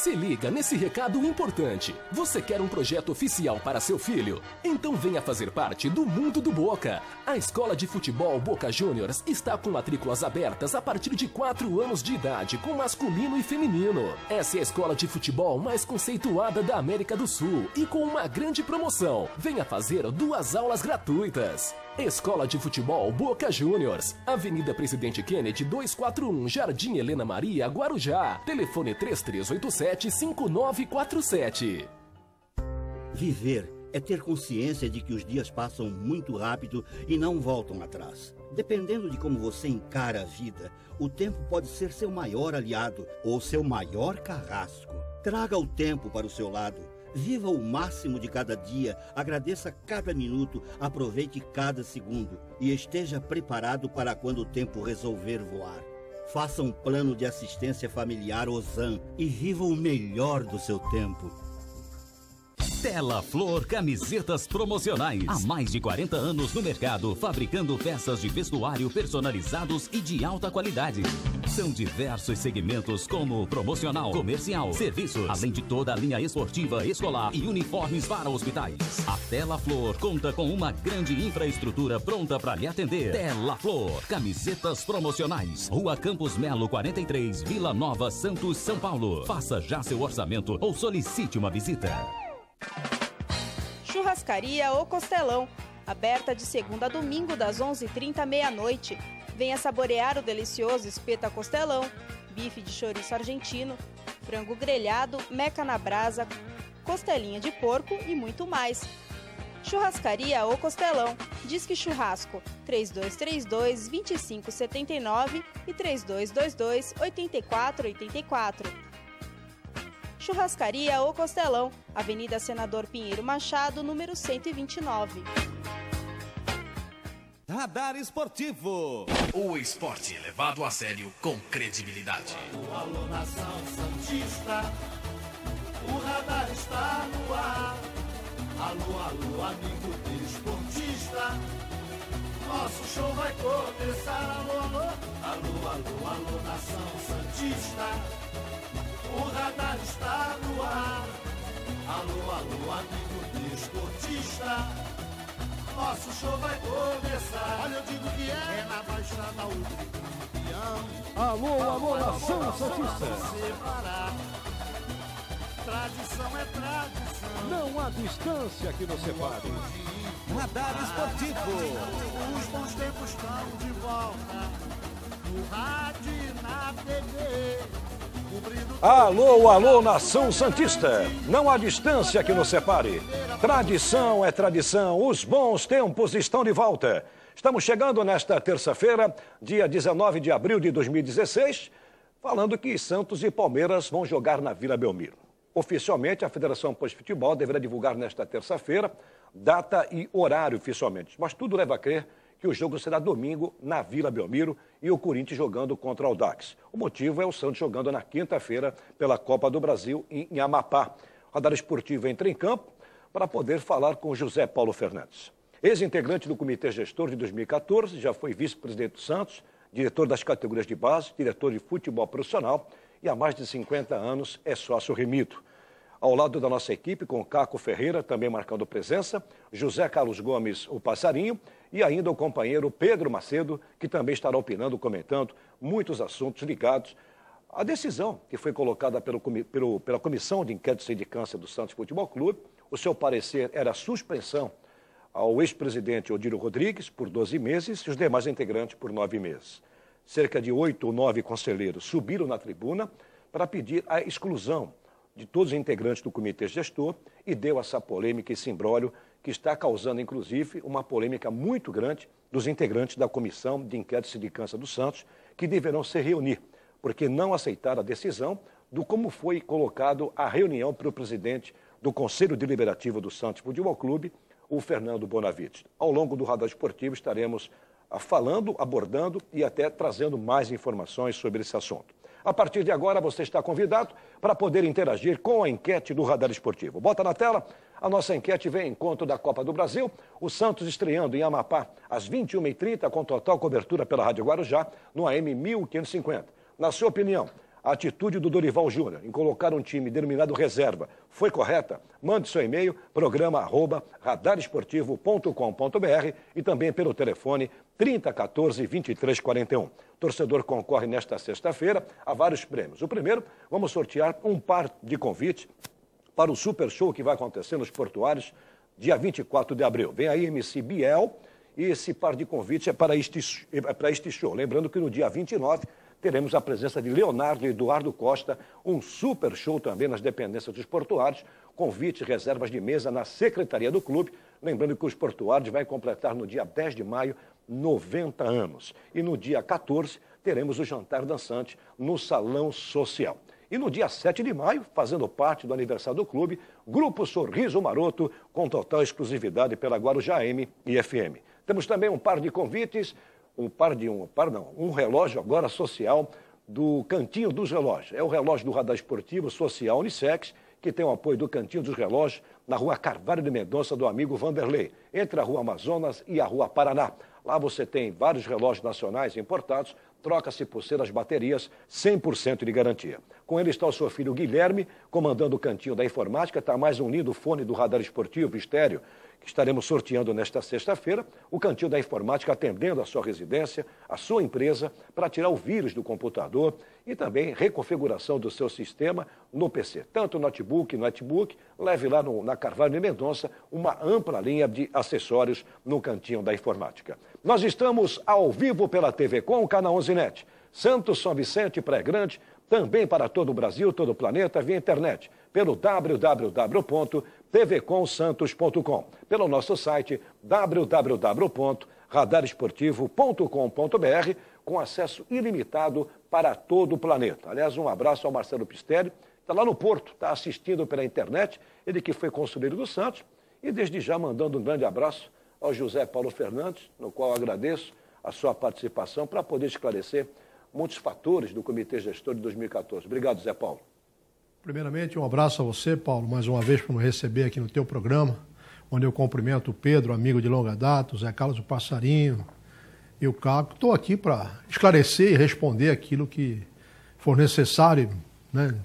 Se liga nesse recado importante. Você quer um projeto oficial para seu filho? Então venha fazer parte do Mundo do Boca. A Escola de Futebol Boca Juniors está com matrículas abertas a partir de 4 anos de idade, com masculino e feminino. Essa é a escola de futebol mais conceituada da América do Sul e com uma grande promoção. Venha fazer 2 aulas gratuitas. Escola de Futebol Boca Juniors, Avenida Presidente Kennedy 241, Jardim Helena Maria, Guarujá. Telefone 3387-5947. Viver é ter consciência de que os dias passam muito rápido e não voltam atrás. Dependendo de como você encara a vida, o tempo pode ser seu maior aliado ou seu maior carrasco. Traga o tempo para o seu lado. Viva o máximo de cada dia, agradeça cada minuto, aproveite cada segundo e esteja preparado para quando o tempo resolver voar. Faça um plano de assistência familiar Ozan e viva o melhor do seu tempo. Tela Flor Camisetas Promocionais. Há mais de 40 anos no mercado, fabricando peças de vestuário personalizados e de alta qualidade. São diversos segmentos como promocional, comercial, serviços, além de toda a linha esportiva, escolar e uniformes para hospitais. A Tela Flor conta com uma grande infraestrutura pronta para lhe atender. Tela Flor Camisetas Promocionais. Rua Campos Melo 43, Vila Nova, Santos, São Paulo. Faça já seu orçamento ou solicite uma visita. Churrascaria O Costelão, aberta de segunda a domingo das 11h30 à meia-noite. Venha saborear o delicioso espeta costelão, bife de chouriço argentino, frango grelhado, meca na brasa, costelinha de porco e muito mais. Churrascaria O Costelão, Disque Churrasco 3232-2579 e 3222-8484. Churrascaria O Costelão, Avenida Senador Pinheiro Machado, número 129. Radar Esportivo. O esporte levado a sério com credibilidade. Alô, nação santista, o radar está no ar. Alô, alô, amigo desportista, nosso show vai começar. Alô, alô, alô, alô, alô, nação santista, o radar está no ar. Alô, alô, amigo desportista, nosso show vai começar. Olha, eu digo que é na Baixada o campeão. Alô, alô, nação santista. Tradição é tradição. Não há distância que nos separe. Radar Esportivo. Os bons tempos estão de volta. No rádio e na TV. Alô, alô, nação santista. Não há distância que nos separe. Tradição é tradição. Os bons tempos estão de volta. Estamos chegando nesta terça-feira, dia 19 de abril de 2016, falando que Santos e Palmeiras vão jogar na Vila Belmiro. Oficialmente, a Federação Paulista de Futebol deverá divulgar nesta terça-feira data e horário oficialmente. Mas tudo leva a crer que o jogo será domingo na Vila Belmiro e o Corinthians jogando contra o Audax. O motivo é o Santos jogando na quinta-feira pela Copa do Brasil em Amapá. O Radar Esportivo entra em campo para poder falar com José Paulo Fernandes. Ex-integrante do Comitê Gestor de 2014, já foi vice-presidente do Santos, diretor das categorias de base, diretor de futebol profissional e há mais de 50 anos é sócio remido. Ao lado da nossa equipe, com Caco Ferreira, também marcando presença, José Carlos Gomes, o Passarinho, e ainda o companheiro Pedro Macedo, que também estará opinando, comentando muitos assuntos ligados à decisão que foi colocada pela Comissão de Inquérito e Sindicância do Santos Futebol Clube. O seu parecer era a suspensão ao ex-presidente Odílio Rodrigues por 12 meses e os demais integrantes por 9 meses. Cerca de 8 ou 9 conselheiros subiram na tribuna para pedir a exclusão de todos os integrantes do comitê gestor e deu essa polêmica, esse imbróglio, que está causando, inclusive, uma polêmica muito grande dos integrantes da Comissão de Inquérito e Sindicância do Santos, que deverão se reunir, porque não aceitaram a decisão do como foi colocado a reunião pelo presidente do Conselho Deliberativo do Santos Futebol Clube, o Fernando Bonavides. Ao longo do Radar Esportivo estaremos falando, abordando e até trazendo mais informações sobre esse assunto. A partir de agora, você está convidado para poder interagir com a enquete do Radar Esportivo. Bota na tela, a nossa enquete vem em encontro da Copa do Brasil. O Santos estreando em Amapá às 21h30, com total cobertura pela Rádio Guarujá, no AM 1550. Na sua opinião, A atitude do Dorival Júnior em colocar um time denominado reserva foi correta? Mande seu e-mail, programa@radaresportivo.com.br e também pelo telefone 3014-2341. Torcedor concorre nesta sexta-feira a vários prêmios. O primeiro, vamos sortear um par de convites para o Super Show que vai acontecer nos Portuários, dia 24 de abril. Vem aí MC Biel e esse par de convites é para este show. Lembrando que no dia 29 teremos a presença de Leonardo e Eduardo Costa, um super show também nas dependências dos Portuários, convite e reservas de mesa na secretaria do clube. Lembrando que os Portuários vai completar no dia 10 de maio 90 anos. E no dia 14 teremos o jantar dançante no Salão Social. E no dia 7 de maio, fazendo parte do aniversário do clube, Grupo Sorriso Maroto, com total exclusividade pela Guarujá AM e FM. Temos também um par de convites, um relógio agora social do Cantinho dos Relógios. É o relógio do Radar Esportivo Social Unissex, que tem o apoio do Cantinho dos Relógios, na rua Carvalho de Mendonça, do amigo Vanderlei, entre a rua Amazonas e a rua Paraná. Lá você tem vários relógios nacionais importados, troca-se pulseiras, baterias, 100% de garantia. Com ele está o seu filho Guilherme, comandando o Cantinho da Informática, está mais um lindo fone do Radar Esportivo estéreo, que estaremos sorteando nesta sexta-feira, o Cantinho da Informática atendendo a sua residência, a sua empresa, para tirar o vírus do computador e também reconfiguração do seu sistema no PC. Tanto notebook, leve lá na Carvalho de Mendonça uma ampla linha de acessórios no Cantinho da Informática. Nós estamos ao vivo pela TV Com, o canal 11net, Santos, São Vicente, Praia Grande, também para todo o Brasil, todo o planeta, via internet, pelo www.tvcomsantos.com, pelo nosso site www.radaresportivo.com.br, com acesso ilimitado para todo o planeta. Aliás, um abraço ao Marcelo Pistelli, está lá no Porto, está assistindo pela internet, ele que foi conselheiro do Santos, e desde já mandando um grande abraço ao José Paulo Fernandes, no qual agradeço a sua participação para poder esclarecer muitos fatores do Comitê Gestor de 2014. Obrigado, Zé Paulo. Primeiramente, um abraço a você, Paulo, mais uma vez por nos receber aqui no teu programa, onde eu cumprimento o Pedro, amigo de longa data, o Zé Carlos, o Passarinho e o Caco. Estou aqui para esclarecer e responder aquilo que for necessário, né,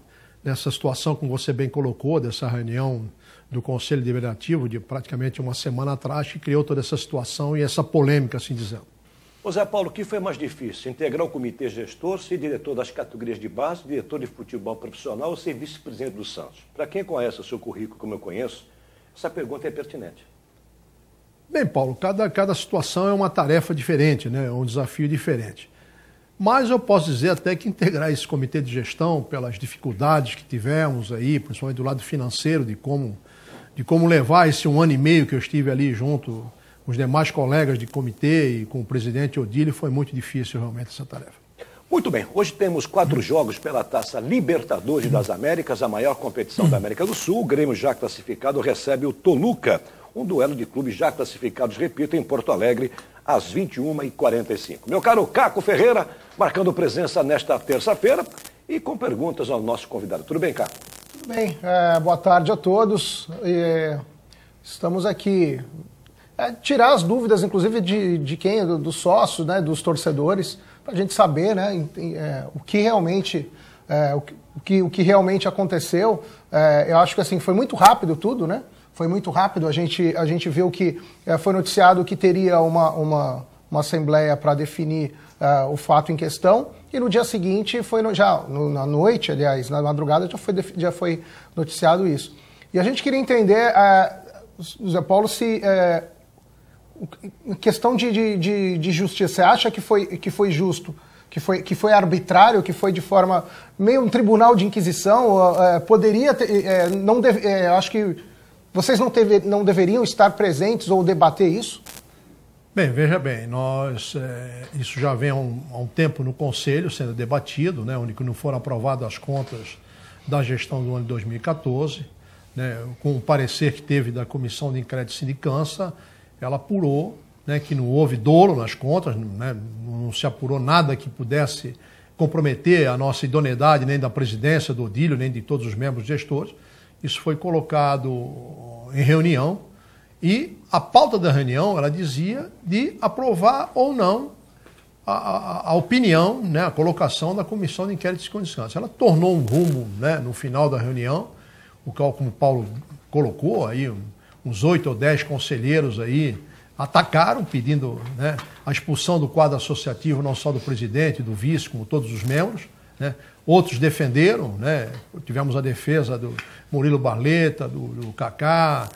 nessa situação, como você bem colocou, dessa reunião do Conselho Deliberativo de praticamente uma semana atrás, que criou toda essa situação e essa polêmica, assim dizendo. Ô Zé Paulo, o que foi mais difícil? Integrar o comitê gestor, ser diretor das categorias de base, diretor de futebol profissional ou ser vice-presidente do Santos? Para quem conhece o seu currículo, como eu conheço, essa pergunta é pertinente. Bem, Paulo, cada situação é uma tarefa diferente, né? Um desafio diferente. Mas eu posso dizer até que integrar esse comitê de gestão, pelas dificuldades que tivemos aí, principalmente do lado financeiro, de como levar esse 1 ano e meio que eu estive ali junto com os demais colegas de comitê e com o presidente Odílio, foi muito difícil realmente essa tarefa. Muito bem, hoje temos 4 jogos pela Taça Libertadores das Américas, a maior competição da América do Sul. O Grêmio já classificado recebe o Toluca, um duelo de clubes já classificados, repito, em Porto Alegre, às 21h45. Meu caro Caco Ferreira, marcando presença nesta terça-feira e com perguntas ao nosso convidado. Tudo bem, Caco? Tudo bem, boa tarde a todos. Estamos aqui tirar as dúvidas, inclusive, de quem? Dos sócios, né, dos torcedores, para a gente saber, né, o que realmente aconteceu. Eu acho que assim, foi muito rápido tudo, né? Foi muito rápido. A gente viu que foi noticiado que teria uma assembleia para definir o fato em questão, e no dia seguinte, na noite, aliás, na madrugada, já foi noticiado isso. E a gente queria entender, Zé Paulo, se em questão de justiça, você acha que foi justo, que foi arbitrário, que foi de forma meio um tribunal de inquisição? Poderia ter, acho que vocês não deveriam estar presentes ou debater isso? Bem, veja bem, isso já vem há um tempo no Conselho sendo debatido, né, onde não foram aprovadas as contas da gestão do ano de 2014, né, com o parecer que teve da Comissão de Inquérito e Sindicância, ela apurou, né, que não houve dolo nas contas, né, não se apurou nada que pudesse comprometer a nossa idoneidade, nem da presidência do Odílio, nem de todos os membros gestores. Isso foi colocado em reunião e a pauta da reunião, ela dizia de aprovar ou não a opinião, né, a colocação da Comissão de Inquérito e Descondição. Ela tornou um rumo, né, no final da reunião, o qual, como o Paulo colocou, aí, uns 8 ou 10 conselheiros aí atacaram, pedindo, né, a expulsão do quadro associativo, não só do presidente, do vice, como todos os membros, né. Outros defenderam, né, tivemos a defesa do Murilo Barleta, do Kaká,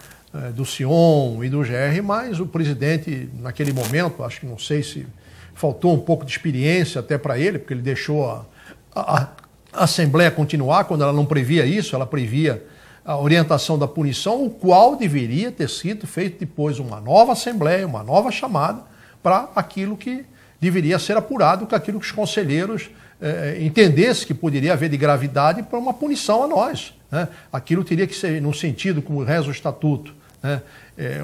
do Sion e do GR, mas o presidente, naquele momento, acho que não sei se faltou um pouco de experiência até para ele, porque ele deixou a Assembleia continuar quando ela não previa isso, ela previa a orientação da punição, o qual deveria ter sido feito depois uma nova Assembleia, uma nova chamada, para aquilo que deveria ser apurado, com aquilo que os conselheiros entendessem que poderia haver de gravidade para uma punição a nós, né? Aquilo teria que ser no sentido, como reza o Estatuto, né?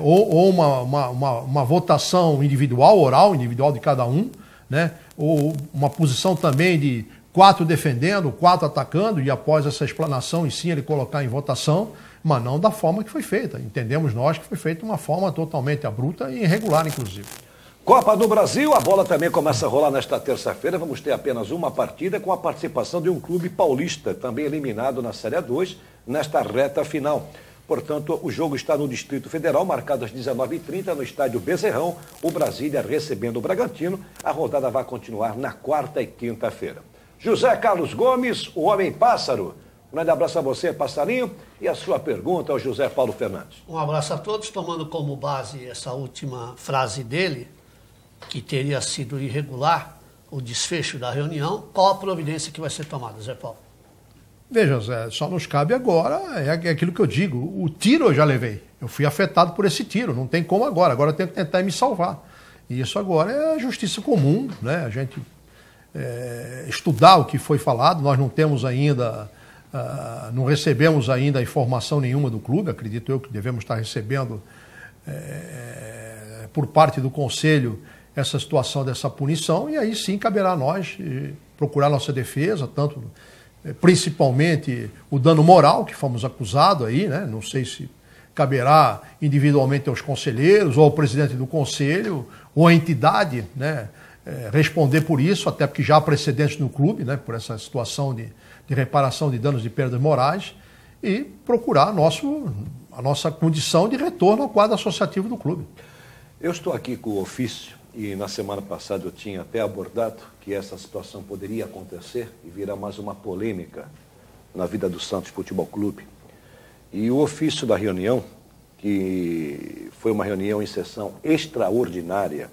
Ou uma votação individual, oral, individual de cada um, né? Ou uma posição também de 4 defendendo, 4 atacando, e após essa explanação, e sim ele colocar em votação, mas não da forma que foi feita. Entendemos nós que foi feita de uma forma totalmente abrupta e irregular, inclusive. Copa do Brasil, a bola também começa a rolar nesta terça-feira. Vamos ter apenas uma partida com a participação de um clube paulista, também eliminado na Série 2, nesta reta final. Portanto, o jogo está no Distrito Federal, marcado às 19h30, no estádio Bezerrão, o Brasília recebendo o Bragantino. A rodada vai continuar na quarta e quinta-feira. José Carlos Gomes, o Homem Pássaro. Um grande abraço a você, passarinho, e a sua pergunta ao José Paulo Fernandes. Um abraço a todos, tomando como base essa última frase dele, que teria sido irregular o desfecho da reunião. Qual a providência que vai ser tomada, Zé Paulo? Veja, Zé, só nos cabe agora, é aquilo que eu digo, o tiro eu já levei. Eu fui afetado por esse tiro, não tem como agora eu tenho que tentar me salvar. E isso agora é a justiça comum, né? A gente estudar o que foi falado, nós não temos ainda, não recebemos ainda informação nenhuma do clube, acredito eu que devemos estar recebendo por parte do Conselho essa situação dessa punição, e aí sim caberá a nós procurar nossa defesa, tanto principalmente o dano moral que fomos acusados aí, né? Não sei se caberá individualmente aos conselheiros ou ao presidente do conselho ou à entidade, né, responder por isso, até porque já há precedentes no clube, né, por essa situação de reparação de danos de perdas morais, e procurar a nossa condição de retorno ao quadro associativo do clube. Eu estou aqui com o ofício, e na semana passada eu tinha até abordado que essa situação poderia acontecer e virar mais uma polêmica na vida do Santos Futebol Clube. E o ofício da reunião, que foi uma reunião em sessão extraordinária,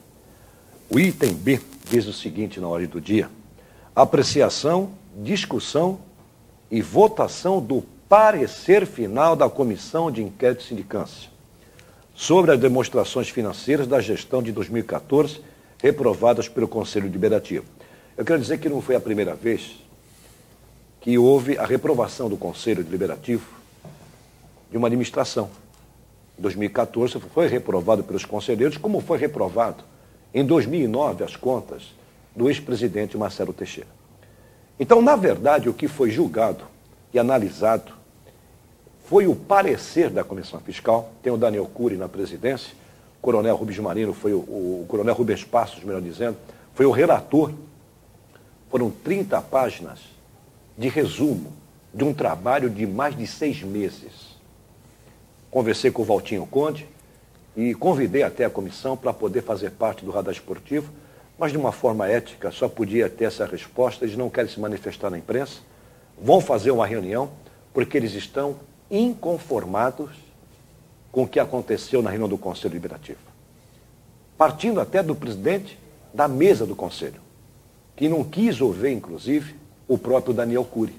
o item B diz o seguinte na ordem do dia: apreciação, discussão e votação do parecer final da Comissão de Inquérito e Sindicância sobre as demonstrações financeiras da gestão de 2014 reprovadas pelo Conselho Deliberativo. Eu quero dizer que não foi a primeira vez que houve a reprovação do Conselho Deliberativo de uma administração. Em 2014 foi reprovado pelos conselheiros, como foi reprovado em 2009 as contas do ex-presidente Marcelo Teixeira. Então, na verdade, o que foi julgado e analisado foi o parecer da Comissão Fiscal. Tem o Daniel Cury na presidência, o Coronel Rubens Marino, foi o Coronel Rubens Passos, melhor dizendo, foi o relator. Foram 30 páginas de resumo de um trabalho de mais de 6 meses. Conversei com o Valtinho Conde e convidei até a comissão para poder fazer parte do Radar Esportivo, mas de uma forma ética, só podia ter essa resposta. Eles não querem se manifestar na imprensa, vão fazer uma reunião, porque eles estão inconformados com o que aconteceu na reunião do Conselho Deliberativo. Partindo até do presidente da mesa do Conselho, que não quis ouvir, inclusive, o próprio Daniel Cury,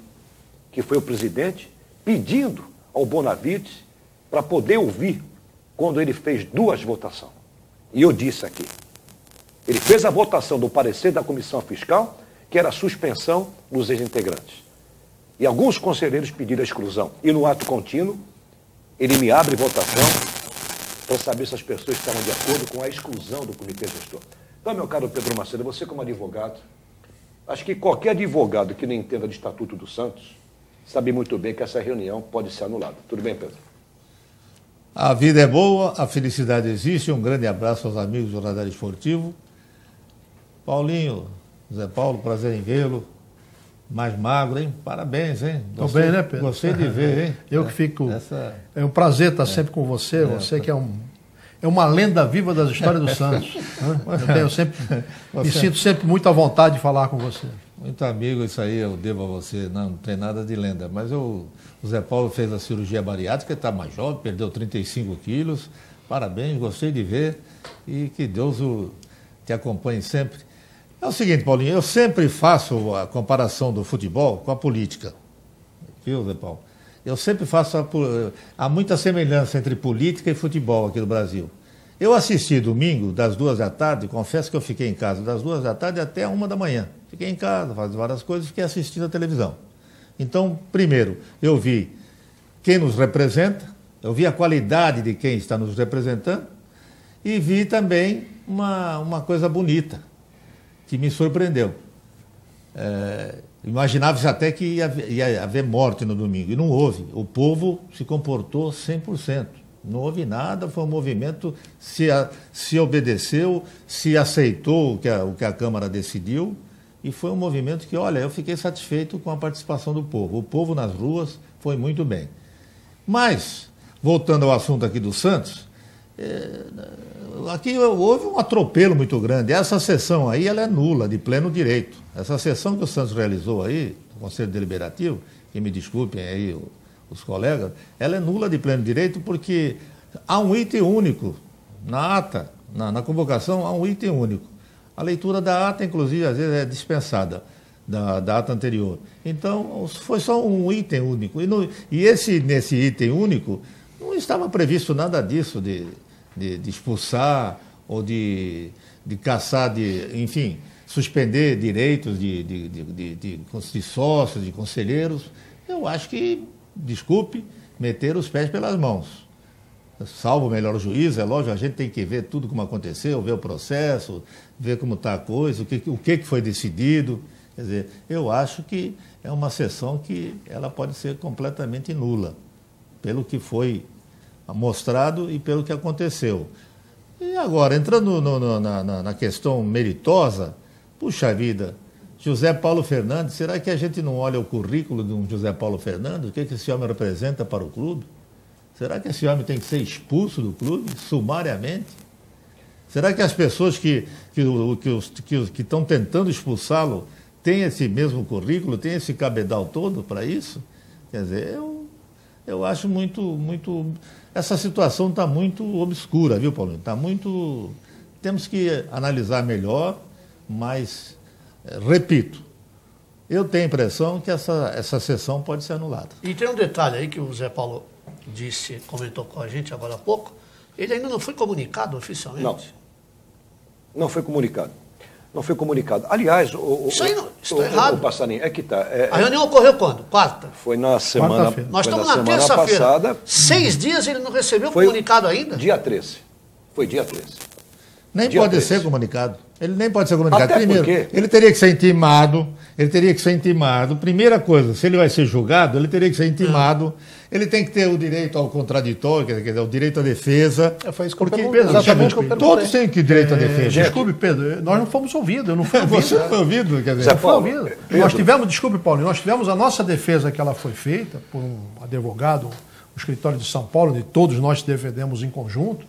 que foi o presidente, pedindo ao Bonavides para poder ouvir quando ele fez 2 votações. E eu disse aqui, ele fez a votação do parecer da Comissão Fiscal, que era a suspensão dos ex-integrantes. E alguns conselheiros pediram a exclusão. E no ato contínuo, ele me abre votação para saber se as pessoas estavam de acordo com a exclusão do comitê gestor. Então, meu caro Pedro Macedo, você como advogado, acho que qualquer advogado que não entenda de Estatuto do Santos sabe muito bem que essa reunião pode ser anulada. Tudo bem, Pedro? A vida é boa, a felicidade existe. Um grande abraço aos amigos do Radar Esportivo. Paulinho, Zé Paulo, prazer em vê-lo. Mais magro, hein? Parabéns, hein? Tô bem, né, Pedro? Gostei de ver, hein? Eu que fico... É um prazer estar sempre com você. Você que é uma lenda viva das histórias do Santos. Né? Me sinto sempre muito à vontade de falar com você. Muito amigo, isso aí eu devo a você. Não tem nada de lenda. Mas o Zé Paulo fez a cirurgia bariátrica, está mais jovem, perdeu 35 quilos. Parabéns, gostei de ver. E que Deus te acompanhe sempre. É o seguinte, Paulinho, eu sempre faço a comparação do futebol com a política. Viu, Zé Paulo? Eu sempre faço... Há muita semelhança entre política e futebol aqui no Brasil. Eu assisti domingo, das 14h, confesso que eu fiquei em casa das 14h até 1h. Fiquei em casa, fazendo várias coisas, fiquei assistindo a televisão. Então, primeiro, eu vi quem nos representa, eu vi a qualidade de quem está nos representando e vi também uma coisa bonita, que me surpreendeu. Imaginava-se até que ia haver morte no domingo, e não houve. O povo se comportou 100%. Não houve nada, foi um movimento, se obedeceu, se aceitou o que a Câmara decidiu, e foi um movimento que, olha, eu fiquei satisfeito com a participação do povo. O povo nas ruas foi muito bem. Mas, voltando ao assunto aqui do Santos, aqui houve um atropelo muito grande. Essa sessão aí, ela é nula, de pleno direito. Essa sessão que o Santos realizou aí, o Conselho Deliberativo, que me desculpem aí os colegas, ela é nula de pleno direito porque há um item único na ata, na convocação, há um item único. A leitura da ata, inclusive, às vezes é dispensada da ata anterior. Então, foi só um item único. Nesse item único, não estava previsto nada disso de expulsar ou de caçar, enfim, suspender direitos de sócios, de conselheiros. Eu acho que, desculpe, meter os pés pelas mãos. Salvo o melhor juízo, é lógico, a gente tem que ver tudo como aconteceu, ver o processo, ver como está a coisa, o que foi decidido. Quer dizer, eu acho que é uma sessão que ela pode ser completamente nula, pelo que foi mostrado e pelo que aconteceu. E agora, entrando na questão meritosa, puxa vida, José Paulo Fernandes, será que a gente não olha o currículo de um José Paulo Fernandes? O que esse homem representa para o clube? Será que esse homem tem que ser expulso do clube, sumariamente? Será que as pessoas que estão tentando expulsá-lo têm esse mesmo currículo, têm esse cabedal todo para isso? Quer dizer, eu acho muito... Essa situação está muito obscura, viu, Paulinho? Está muito... Temos que analisar melhor, mas, repito, eu tenho a impressão que essa sessão pode ser anulada. E tem um detalhe aí que o Zé Paulo comentou com a gente agora há pouco, ele ainda não foi comunicado oficialmente? Não foi comunicado. Não foi comunicado. Aliás, isso está errado. Passarinho, é que está. A reunião ocorreu quando? Quarta? Foi na semana. Nós estamos na terça-feira. 6 dias ele não recebeu comunicado ainda? Dia 13. Foi dia 13. Nem dia pode 13. Ser comunicado. Ele nem pode ser comunicado. Até primeiro, porque... ele teria que ser intimado. Primeira coisa, se ele vai ser julgado, ele teria que ser intimado. Ele tem que ter o direito ao contraditório, quer dizer, o direito à defesa. Foi isso que porque, Pedro, exatamente que eu perguntei. Todos têm que direito à defesa. Desculpe, Pedro, nós não fomos ouvidos. Eu não fui ouvido. Você foi ouvido? Quer dizer, não foi ouvido. Nós tivemos, desculpe, Paulo, nós tivemos a nossa defesa que ela foi feita por um advogado, um escritório de São Paulo, onde todos nós defendemos em conjunto,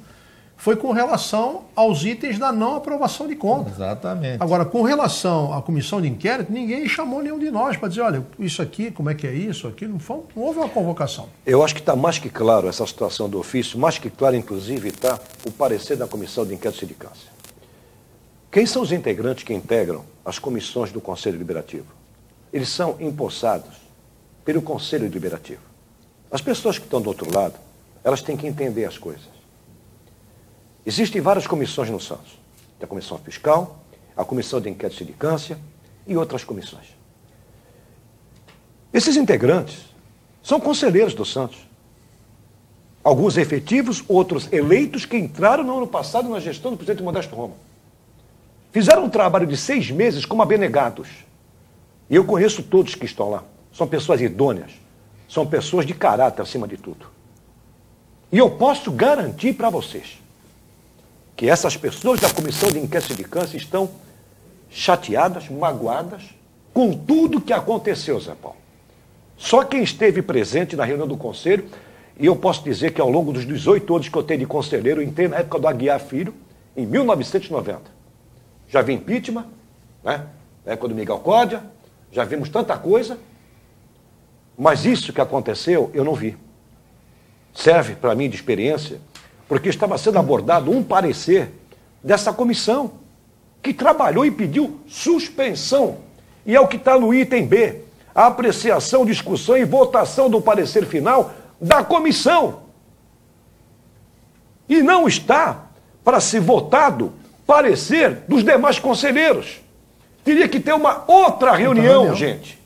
foi com relação aos itens da não aprovação de conta. Exatamente. Agora, com relação à comissão de inquérito, ninguém chamou nenhum de nós para dizer, olha, isso aqui, como é que é isso, aquilo, não houve uma convocação. Eu acho que está mais que claro essa situação do ofício, mais que claro, inclusive, está o parecer da comissão de inquérito e sindicância. Quem são os integrantes que integram as comissões do Conselho Deliberativo? Eles são empossados pelo Conselho Deliberativo. As pessoas que estão do outro lado, elas têm que entender as coisas. Existem várias comissões no Santos. Tem a comissão fiscal, a comissão de inquérito e sindicância e outras comissões. Esses integrantes são conselheiros do Santos. Alguns efetivos, outros eleitos que entraram no ano passado na gestão do presidente Modesto Roma. Fizeram um trabalho de 6 meses como abnegados. E eu conheço todos que estão lá. São pessoas idôneas. São pessoas de caráter acima de tudo. E eu posso garantir para vocês que essas pessoas da comissão de inquérito e sindicância estão chateadas, magoadas com tudo que aconteceu, Zé Paulo. Só quem esteve presente na reunião do Conselho, e eu posso dizer que ao longo dos 18 anos que eu tenho de conselheiro, eu entrei na época do Aguiar Filho, em 1990. Já vi impeachment, né? Na época do Miguel Códia, já vimos tanta coisa, mas isso que aconteceu eu não vi. Serve para mim de experiência, porque estava sendo abordado um parecer dessa comissão, que trabalhou e pediu suspensão. E é o que está no item B, a apreciação, discussão e votação do parecer final da comissão. E não está para ser votado parecer dos demais conselheiros. Teria que ter uma outra reunião, gente.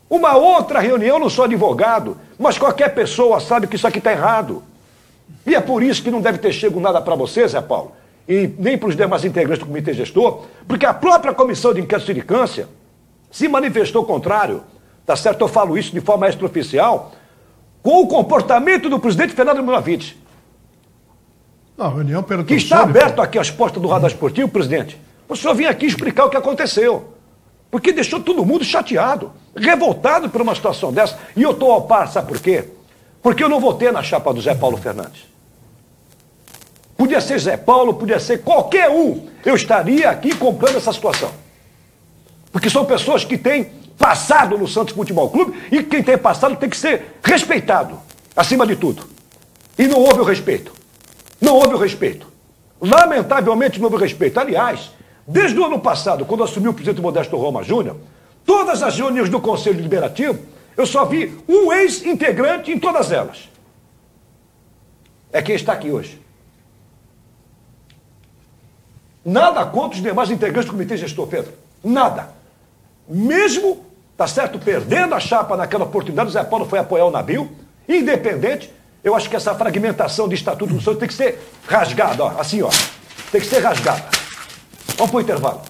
Uma outra reunião, não sou advogado, mas qualquer pessoa sabe que isso aqui está errado. E é por isso que não deve ter chego nada para você, Zé Paulo, e nem para os demais integrantes do comitê gestor, porque a própria comissão de inquérito de sindicância se manifestou contrário, tá certo? Eu falo isso de forma extraoficial, com o comportamento do presidente Fernando Bonavides. Não, reunião pelo que está aberto aqui às portas do Radar Esportivo, presidente. O senhor vinha aqui explicar o que aconteceu. Porque deixou todo mundo chateado, revoltado por uma situação dessa. E eu estou ao par, sabe por quê? Porque eu não votei na chapa do Zé Paulo Fernandes. Podia ser Zé Paulo, podia ser qualquer um. Eu estaria aqui comprando essa situação. Porque são pessoas que têm passado no Santos Futebol Clube e quem tem passado tem que ser respeitado, acima de tudo. E não houve o respeito. Não houve o respeito. Lamentavelmente não houve o respeito. Aliás, desde o ano passado, quando assumiu o presidente Modesto Roma Júnior, todas as reuniões do Conselho Deliberativo, eu só vi um ex-integrante em todas elas. É quem está aqui hoje. Nada contra os demais integrantes do Comitê Gestor, Pedro. Nada. Mesmo, tá certo, perdendo a chapa naquela oportunidade, o Zé Paulo foi apoiar o Nabil, independente, eu acho que essa fragmentação de estatuto do Santos tem que ser rasgada, ó, assim, ó. Tem que ser rasgada. Vamos para o intervalo.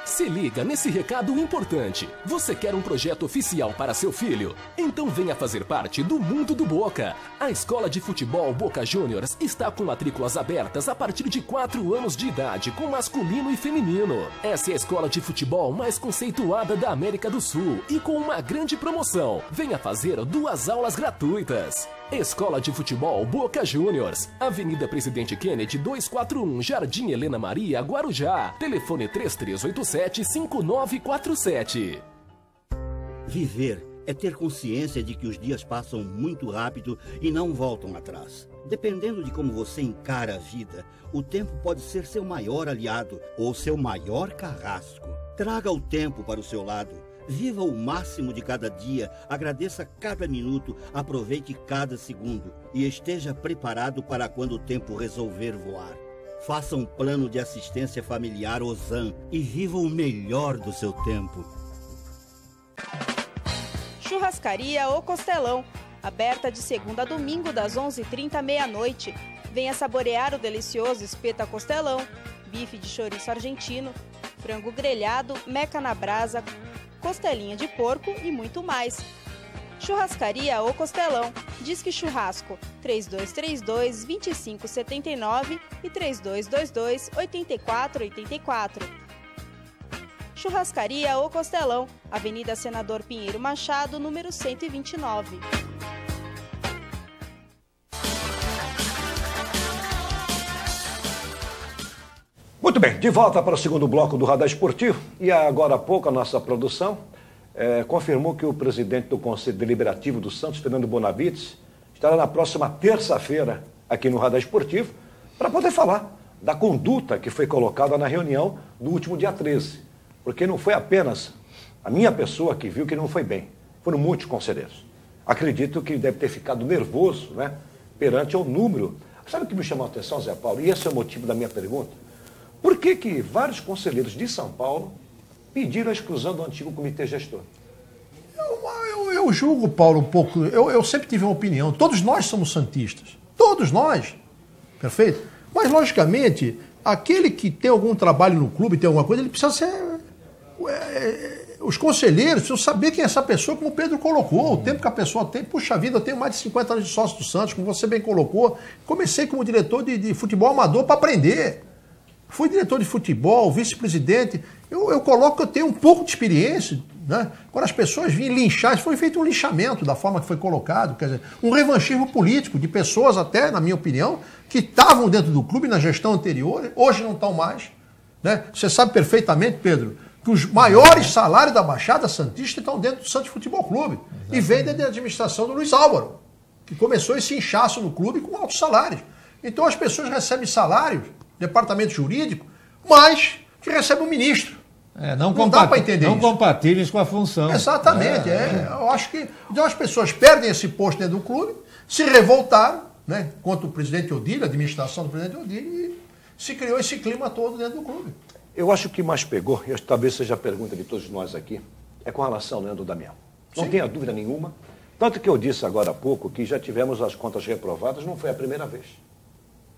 Se liga nesse recado importante. Você quer um projeto oficial para seu filho? Então venha fazer parte do Mundo do Boca. A Escola de Futebol Boca Juniors está com matrículas abertas a partir de 4 anos de idade, com masculino e feminino. Essa é a escola de futebol mais conceituada da América do Sul e com uma grande promoção. Venha fazer 2 aulas gratuitas. Escola de Futebol Boca Juniors, Avenida Presidente Kennedy 241, Jardim Helena Maria, Guarujá. Telefone 3387-5947. Viver é ter consciência de que os dias passam muito rápido e não voltam atrás. Dependendo de como você encara a vida, o tempo pode ser seu maior aliado ou seu maior carrasco. Traga o tempo para o seu lado. Viva o máximo de cada dia, agradeça cada minuto, aproveite cada segundo e esteja preparado para quando o tempo resolver voar. Faça um plano de assistência familiar Ozan e viva o melhor do seu tempo. Churrascaria O Costelão, aberta de segunda a domingo das 11h30 à meia-noite. Venha saborear o delicioso espeto a costelão, bife de chouriço argentino, frango grelhado, meca na brasa, costelinha de porco e muito mais. Churrascaria O Costelão. Disque Churrasco 3232-2579 e 3222-8484. Churrascaria O Costelão, Avenida Senador Pinheiro Machado, número 129. Muito bem, de volta para o segundo bloco do Radar Esportivo. E agora há pouco a nossa produção confirmou que o presidente do Conselho Deliberativo do Santos, Fernando Bonavides, estará na próxima terça-feira aqui no Radar Esportivo para poder falar da conduta que foi colocada na reunião do último dia 13. Porque não foi apenas a minha pessoa que viu que não foi bem. Foram muitos conselheiros. Acredito que ele deve ter ficado nervoso, né, perante o número. Sabe o que me chamou a atenção, Zé Paulo? E esse é o motivo da minha pergunta. Por que vários conselheiros de São Paulo pediram a exclusão do antigo comitê gestor? Eu julgo, Paulo, um pouco. Eu sempre tive uma opinião. Todos nós somos santistas. Todos nós. Perfeito? Mas, logicamente, aquele que tem algum trabalho no clube, tem alguma coisa, ele precisa ser os conselheiros precisam saber quem é essa pessoa, como o Pedro colocou, o tempo que a pessoa tem. Puxa vida, eu tenho mais de 50 anos de sócio do Santos, como você bem colocou. Comecei como diretor de futebol amador para aprender. Fui diretor de futebol, vice-presidente. Eu coloco que eu tenho um pouco de experiência, né? Quando as pessoas vinham linchar, foi feito um linchamento da forma que foi colocado, quer dizer, um revanchismo político de pessoas até, na minha opinião, que estavam dentro do clube na gestão anterior, hoje não estão mais, né? Você sabe perfeitamente, Pedro, que os maiores salários da Baixada Santista estão dentro do Santos Futebol Clube. Exatamente. E vem da administração do Luiz Álvaro, que começou esse inchaço no clube com altos salários. Então as pessoas recebem salários, departamento jurídico, mas que recebe o ministro. Não dá para entender não isso. Compatíveis com a função. Exatamente. Eu acho que então as pessoas perdem esse posto dentro do clube, se revoltaram, né, contra o presidente Odílio, a administração do presidente Odílio, e se criou esse clima todo dentro do clube. Eu acho que mais pegou, e talvez seja a pergunta de todos nós aqui, é com relação ao Leandro Damião. Não tenha dúvida nenhuma. Tanto que eu disse agora há pouco que já tivemos as contas reprovadas, não foi a primeira vez.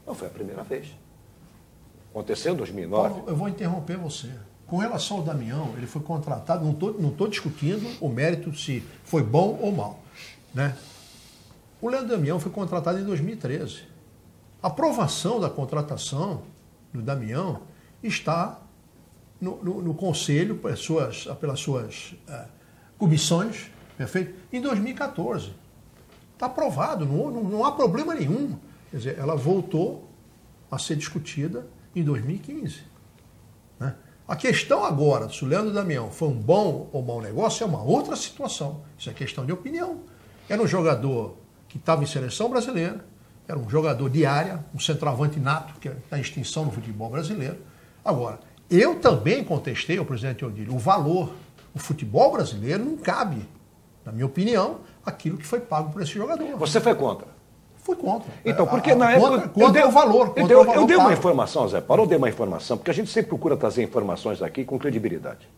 Não foi a primeira vez. Aconteceu em 2009. Paulo, eu vou interromper você. Com relação ao Damião, ele foi contratado, não estou discutindo o mérito se foi bom ou mal, né? O Leandro Damião foi contratado em 2013. A aprovação da contratação do Damião está no Conselho, pelas suas comissões, perfeito? Em 2014. Está aprovado, não há problema nenhum. Quer dizer, ela voltou a ser discutida em 2015. Né? A questão agora, se o Leandro Damião foi um bom ou mau negócio, é uma outra situação. Isso é questão de opinião. Era um jogador que estava em seleção brasileira, era um jogador de área, um centroavante nato, que está em extinção no futebol brasileiro. Agora, eu também contestei ao presidente Odílio o valor. O futebol brasileiro não cabe, na minha opinião, aquilo que foi pago por esse jogador. Você foi contra? Fui contra. Então, porque na época... Contra o valor. Eu dei uma informação, Zé Paulo, porque a gente sempre procura trazer informações aqui com credibilidade.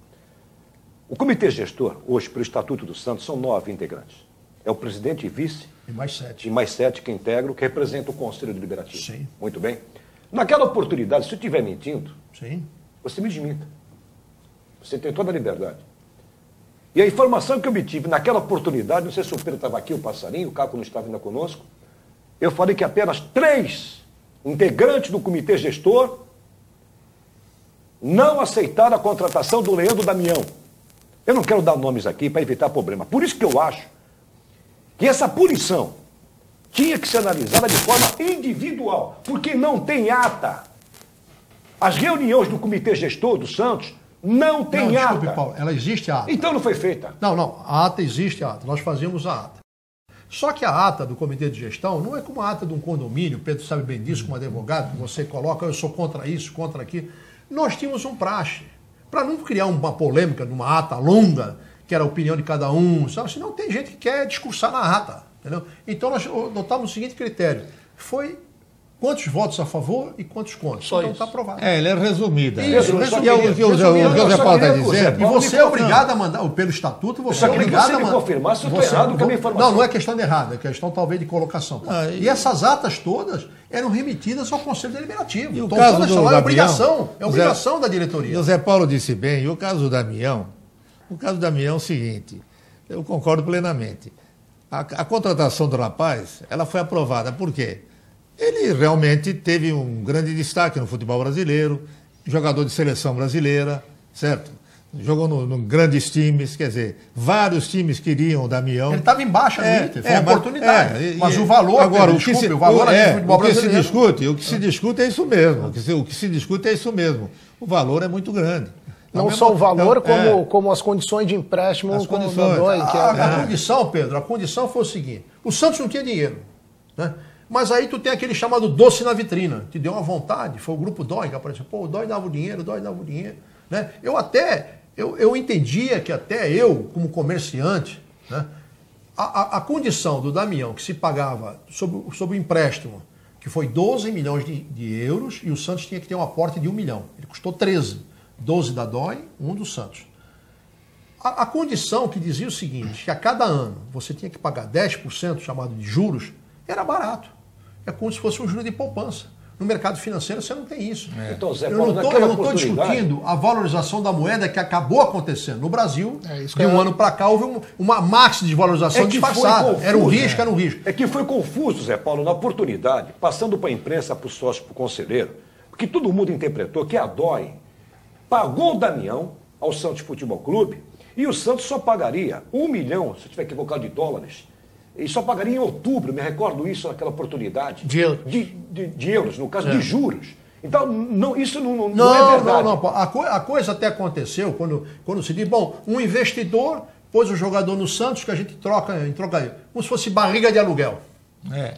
O comitê gestor, hoje, pelo Estatuto do Santos, são 9 integrantes. É o presidente e vice. E mais 7. E mais 7 que integram, que representa o Conselho Deliberativo. Sim. Muito bem. Naquela oportunidade, se eu estiver mentindo, sim, você me desminta. Você tem toda a liberdade. E a informação que eu obtive naquela oportunidade, não sei se o Pedro estava aqui, o Passarinho, o Caco não estava ainda conosco, eu falei que apenas 3 integrantes do comitê gestor não aceitaram a contratação do Leandro Damião. Eu não quero dar nomes aqui para evitar problema. Por isso que eu acho que essa punição tinha que ser analisada de forma individual, porque não tem ata. As reuniões do comitê gestor do Santos não tem ata. Desculpe, Paulo, ela existe a ata. Então não foi feita. Não, a ata existe a ata. Nós fazíamos a ata. Só que a ata do comitê de gestão não é como a ata de um condomínio, o Pedro sabe bem disso, como advogado, que você coloca, eu sou contra isso, contra aquilo. Nós tínhamos um praxe, para não criar uma polêmica numa ata longa, que era a opinião de cada um, sabe? Senão tem gente que quer discursar na ata, entendeu? Então nós adotamos o seguinte critério, foi quantos votos a favor e quantos contra. Então está aprovado. Ele é resumida. Isso, resumido. O que o Zé Paulo está dizendo. E você é obrigado a mandar, pelo estatuto, você é obrigado a mandar. Confirmar se eu estou errado com a minha informação. Não é questão de errado, é questão talvez de colocação. E essas atas todas eram remetidas ao Conselho Deliberativo. E o caso do Damião, é obrigação da diretoria. E o Zé Paulo disse bem, e o caso do Damião, é o seguinte, eu concordo plenamente. A contratação do rapaz, ela foi aprovada. Por quê? Ele realmente teve um grande destaque no futebol brasileiro, jogador de seleção brasileira, certo? Jogou em grandes times, quer dizer, vários times queriam o Damião. Ele estava em baixa no Inter, foi uma oportunidade. Mas o valor, agora, o valor do futebol brasileiro... O que se discute é isso mesmo. O que se discute é isso mesmo. O valor é muito grande. Não só o valor, como as condições de empréstimo. As condições. A condição, Pedro, a condição foi o seguinte, o Santos não tinha dinheiro, né? Mas aí tu tem aquele chamado doce na vitrina, te deu uma vontade, foi o grupo Dói que apareceu, o Dói dava o dinheiro, né? Eu entendia que até eu, como comerciante, né, a condição do Damião, que se pagava sob o empréstimo, que foi 12 milhões de euros, e o Santos tinha que ter um aporte de 1 milhão, ele custou 13, 12 da Dói, 1 do Santos. A condição que dizia o seguinte, que a cada ano você tinha que pagar 10%, chamado de juros, era barato. É como se fosse um juro de poupança. No mercado financeiro você não tem isso. Então, Zé Eu Paulo, não naquela estou oportunidade- discutindo a valorização da moeda que acabou acontecendo. No Brasil, isso de que um é- ano para cá, houve uma máxima de valorização que foi disfarçada. confuso, Era um risco. É que foi confuso, Zé Paulo, na oportunidade, passando para a imprensa, para o sócio, para o conselheiro, porque todo mundo interpretou que a DOI pagou o Damião ao Santos Futebol Clube e o Santos só pagaria 1 milhão, se eu estiver equivocado, de dólares. E só pagaria em outubro, me recordo isso naquela oportunidade. De euros. De euros, no caso, de juros. Então, isso não é verdade. Não. A coisa até aconteceu quando se diz, bom, um investidor pôs o jogador no Santos que a gente troca como se fosse barriga de aluguel.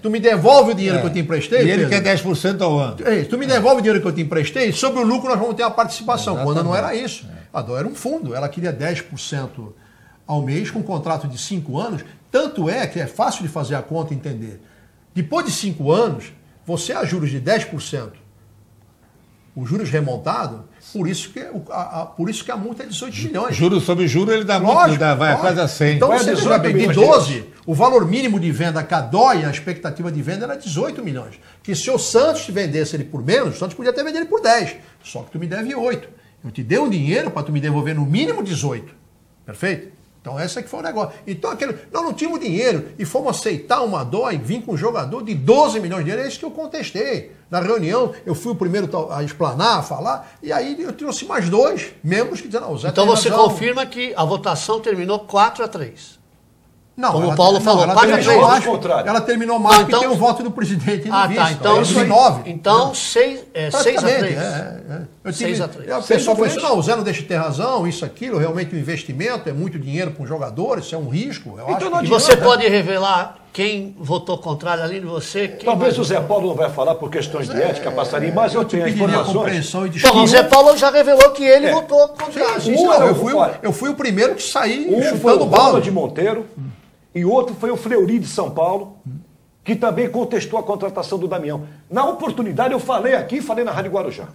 Tu me devolve o dinheiro que eu te emprestei, E ele Pedro? quer 10% ao ano. Tu me devolve o dinheiro que eu te emprestei, sobre o lucro nós vamos ter a participação. Quando não era isso. A DOI era um fundo, ela queria 10% ao mês com um contrato de 5 anos. Tanto é que é fácil de fazer a conta e entender. Depois de 5 anos, você a juros de 10%, os juros remontados, por isso que a multa é 18 milhões. Juro sobre juro, ele dá Lógico, muito, vai quase a 100. Então Vai você 18 veja bem, de milhões. 12, o valor mínimo de venda que a DOI, a expectativa de venda era 18 milhões. Que se o Santos te vendesse ele por menos, o Santos podia até vender ele por 10. Só que tu me deve 8. Eu te dei um dinheiro para tu me devolver no mínimo 18. Perfeito? Então esse que foi o negócio. Então nós não tínhamos dinheiro e fomos aceitar uma DOI, vir com um jogador de 12 milhões de euros. É isso que eu contestei. Na reunião, eu fui o primeiro a explanar, a falar, e aí eu trouxe mais 2 membros que disseram, não, o Zé Então tem você razão. confirma que a votação terminou 4-3. Não, Como ela- o Paulo falou, ela paga terminou três. mais, Contrário. ela terminou mais Então- porque tem o voto do presidente e do vice. Então, Isso em 9. Então 6 a 3. Eu 6 a 3. O pessoal falou assim, não, o Zé não deixa de ter razão, isso, aquilo, realmente o investimento é muito dinheiro para um jogador, isso é um risco. Eu acho não que- E você pode revelar quem votou contrário além de você? Quem Talvez o votou? Zé Paulo não vai falar por questões de ética, passaria, mas eu tenho pediria informações. compreensão e Então, desculpa. o Zé Paulo já revelou que ele votou contrário. Sim, Um não, era eu fui o primeiro que saí Um foi chutando o balde. Ronald Monteiro e outro foi o Fleury de São Paulo, que também contestou a contratação do Damião. Na oportunidade eu falei aqui, falei na Rádio Guarujá.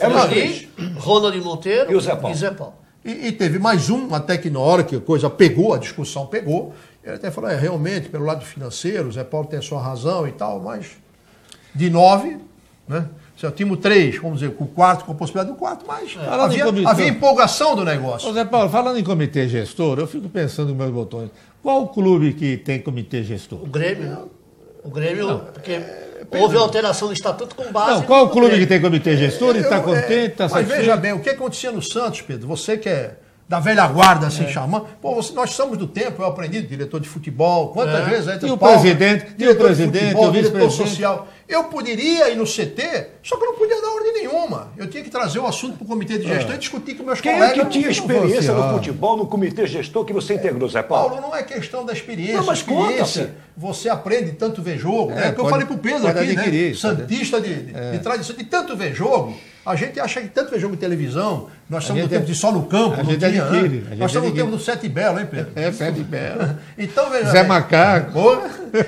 Eram os três. Ronald Monteiro E o Zé Paulo. E E teve mais um, até que na hora que a coisa pegou, a discussão pegou, ele até falou, realmente, pelo lado financeiro, o Zé Paulo tem a sua razão e tal, mas de 9, né? Já tínhamos 3, vamos dizer, com o quarto, com a possibilidade do quarto, mas Falando em comitê- havia empolgação do negócio. Ô Zé Paulo, falando em comitê gestor, eu fico pensando nos meus botões. Qual o clube que tem comitê gestor? O Grêmio. O Grêmio, porque houve alteração do estatuto com base... Não, qual o no clube Grêmio. que tem comitê gestor e está contente, está Mas satisfeito? veja bem, o que acontecia no Santos, Pedro? Você que é da velha guarda, assim, chamando. Pô, nós somos do tempo, eu aprendi, diretor de futebol, quantas vezes aí E o presidente, diretor de o diretor vice-presidente. social. Eu poderia ir no CT, só que eu não podia dar ordem nenhuma. Eu tinha que trazer o assunto para o comitê de gestão e discutir com meus Quem é colegas. que tinha experiência no futebol, no comitê gestor que você integrou, Zé Paulo? Paulo, não é questão da experiência. Não, mas experiência, conta-se. você aprende tanto ver jogo, né? Que eu pode- falei pro Pedro pode aqui, adquirir, né? Santista de tradição, de tanto ver jogo. A gente acha que tanto ver jogo em televisão, nós estamos no gente- tempo de só no campo, a no gente dia, adquire, né? a gente Nós estamos no adquire. tempo do Sete Belo, hein, Pedro? É, Sete Belo. Então, veja Zé bem. Macaco.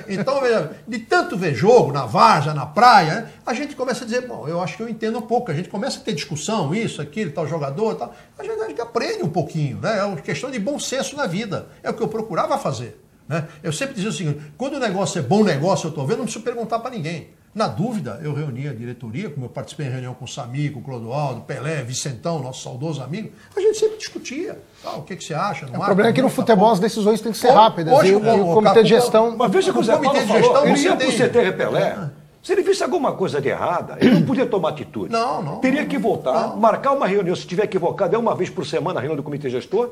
Então, veja, de tanto ver jogo na várzea, na praia, né, a gente começa a dizer, bom, eu acho que eu entendo um pouco. A gente começa a ter discussão, isso, aquilo, tal jogador, tal. A gente aprende um pouquinho, né? É uma questão de bom senso na vida. É o que eu procurava fazer. Né? Eu sempre dizia o seguinte, quando o negócio é bom negócio, eu estou vendo, não preciso perguntar para ninguém. Na dúvida, eu reuni a diretoria, como eu participei em reunião com o Samir, com o Clodoaldo, Pelé, Vicentão, nosso saudoso amigo, a gente sempre discutia. O que você acha? Não O problema é que no futebol as decisões têm que ser rápidas. Hoje, E o comitê de gestão... Mas veja que o Zé Paulo comitê de falou, gestão, ele você ia pro tem- CT Repelé. Se ele visse alguma coisa de errada, ele não podia tomar atitude. Não. Teria que voltar, marcar uma reunião, se estiver equivocado, é uma vez por semana a reunião do comitê gestor,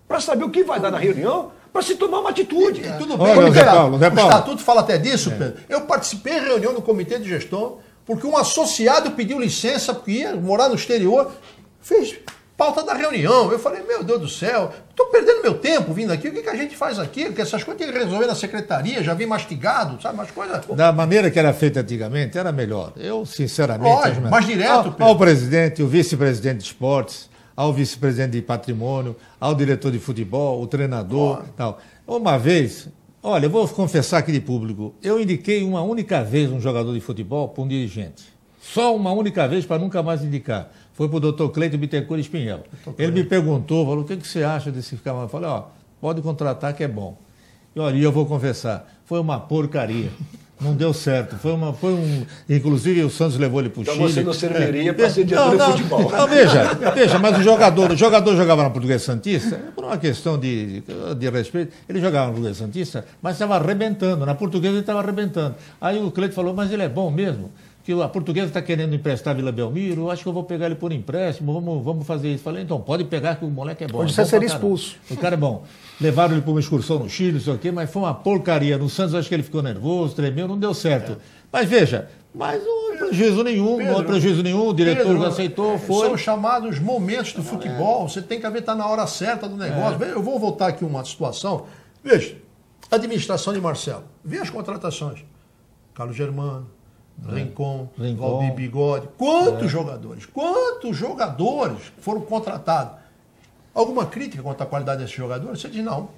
para saber o que vai dar na reunião, para se tomar uma atitude. E tudo Olha, bem, Zé Paulo, Zé o Paulo. estatuto fala até disso, Pedro. Eu participei em reunião no comitê de gestão, porque um associado pediu licença, porque ia morar no exterior, fez pauta da reunião. Eu falei, meu Deus do céu, estou perdendo meu tempo vindo aqui, o que a gente faz aqui? Porque essas coisas tem que resolver na secretaria, já vim mastigado, sabe, umas coisas... Da maneira que era feita antigamente, era melhor. Eu, sinceramente... Lógico, acho melhor. mais direto, Ao Pedro. presidente, o vice-presidente de esportes, ao vice-presidente de patrimônio, ao diretor de futebol, o treinador e tal. Uma vez, olha, eu vou confessar aqui de público, eu indiquei uma única vez um jogador de futebol para um dirigente. Só uma única vez para nunca mais indicar. Foi para o doutor Cleito Bittencourt Espinhel. Ele me perguntou, falou, o que você acha desse cara? Eu falei, pode contratar que é bom. E olha, eu vou confessar, foi uma porcaria. Não deu certo. Inclusive o Santos levou ele para o Chile. Então você não serviria para ser diretor de futebol. Não, veja, mas o jogador jogava na Portuguesa Santista, por uma questão de respeito, ele jogava na Portuguesa Santista, mas estava arrebentando. Na Portuguesa ele estava arrebentando. Aí o Cleito falou, mas ele é bom mesmo? Que a Portuguesa está querendo emprestar a Vila Belmiro, eu acho que eu vou pegar ele por empréstimo, vamos fazer isso. Falei, então pode pegar que o moleque é bom. Onde você seria expulso. O cara é bom. Levaram ele para uma excursão no Chile, não sei o quê, mas foi uma porcaria. No Santos acho que ele ficou nervoso, tremeu, não deu certo. Mas veja, não houve prejuízo nenhum, o diretor já aceitou, foi. São chamados momentos do futebol, você tem que estar na hora certa do negócio. Eu vou voltar aqui uma situação. Veja, administração de Marcelo, vê as contratações. Carlos Germano, Rincon, Valdir Bigode. Quantos jogadores foram contratados? Alguma crítica quanto à qualidade desses jogadores? Você diz não.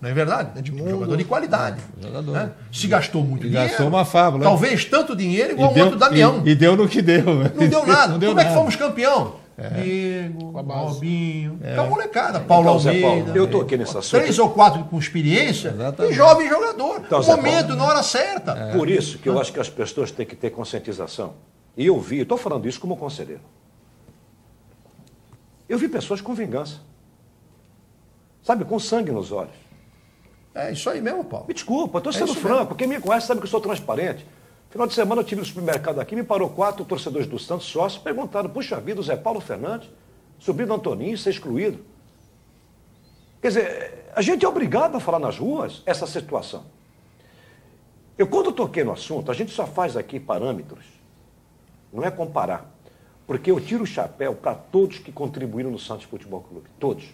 Não é verdade? É de jogador de qualidade. Né? Se gastou muito dinheiro. Gastou uma fábula. Talvez tanto dinheiro igual o outro Damião. E deu no que deu. Não deu nada. Como é que fomos campeão? Diego, Robinho, a molecada, Paulo Almeida. Eu estou aqui nesse assunto. 3 ou 4 com experiência e jovem jogador. Então, no momento, na hora certa. Por isso que eu acho que as pessoas têm que ter conscientização. E eu estou falando isso como conselheiro. Eu vi pessoas com vingança. Sabe, com sangue nos olhos. É isso aí mesmo, Paulo. Me desculpa, estou sendo franco. Quem me conhece sabe que eu sou transparente. Final de semana eu tive no supermercado aqui, me parou 4 torcedores do Santos, sócios, perguntaram, puxa vida, o Zé Paulo Fernandes, sobrinho do Antoninho, ser excluído. Quer dizer, a gente é obrigado a falar nas ruas essa situação. Eu, quando toquei no assunto, a gente só faz aqui parâmetros, não é comparar, porque eu tiro o chapéu para todos que contribuíram no Santos Futebol Clube, todos.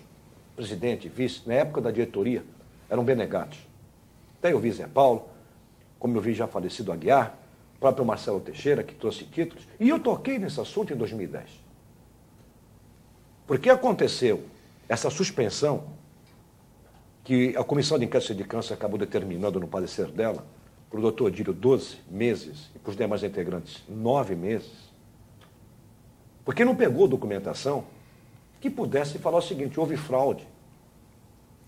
Presidente, vice, na época da diretoria, eram benegados. Até eu vi Zé Paulo, como eu vi já falecido Aguiar, o próprio Marcelo Teixeira, que trouxe títulos, e eu toquei nesse assunto em 2010. Porque aconteceu essa suspensão, que a Comissão de Inquérito e Sindicância acabou determinando no parecer dela, para o doutor Odílio 12 meses, e para os demais integrantes 9 meses, porque não pegou documentação que pudesse falar o seguinte, houve fraude,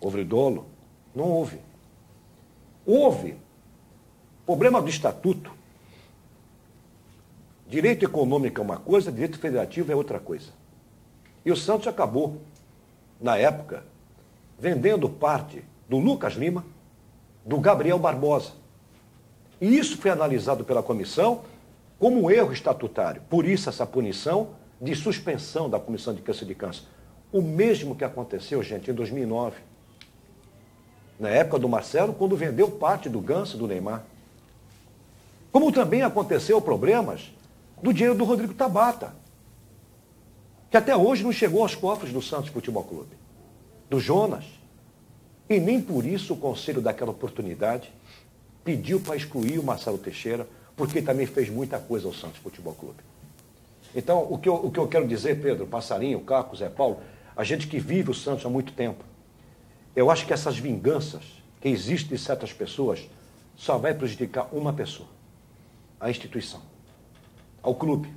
houve dolo, não houve. Houve problema do estatuto. Direito econômico é uma coisa, direito federativo é outra coisa. E o Santos acabou, na época, vendendo parte do Lucas Lima, do Gabriel Barbosa. E isso foi analisado pela comissão como um erro estatutário. Por isso essa punição de suspensão da Comissão de Inquérito e Sindicância. O mesmo que aconteceu, gente, em 2009. Na época do Marcelo, quando vendeu parte do Ganso e do Neymar. Como também aconteceu problemas do dinheiro do Rodrigo Tabata, que até hoje não chegou aos cofres do Santos Futebol Clube, do Jonas. E nem por isso o conselho daquela oportunidade pediu para excluir o Marcelo Teixeira, porque também fez muita coisa ao Santos Futebol Clube. Então, o que eu quero dizer, Pedro, Passarinho, Caco, Zé Paulo, a gente que vive o Santos há muito tempo, eu acho que essas vinganças que existem de certas pessoas só vai prejudicar uma pessoa, a instituição, ao clube.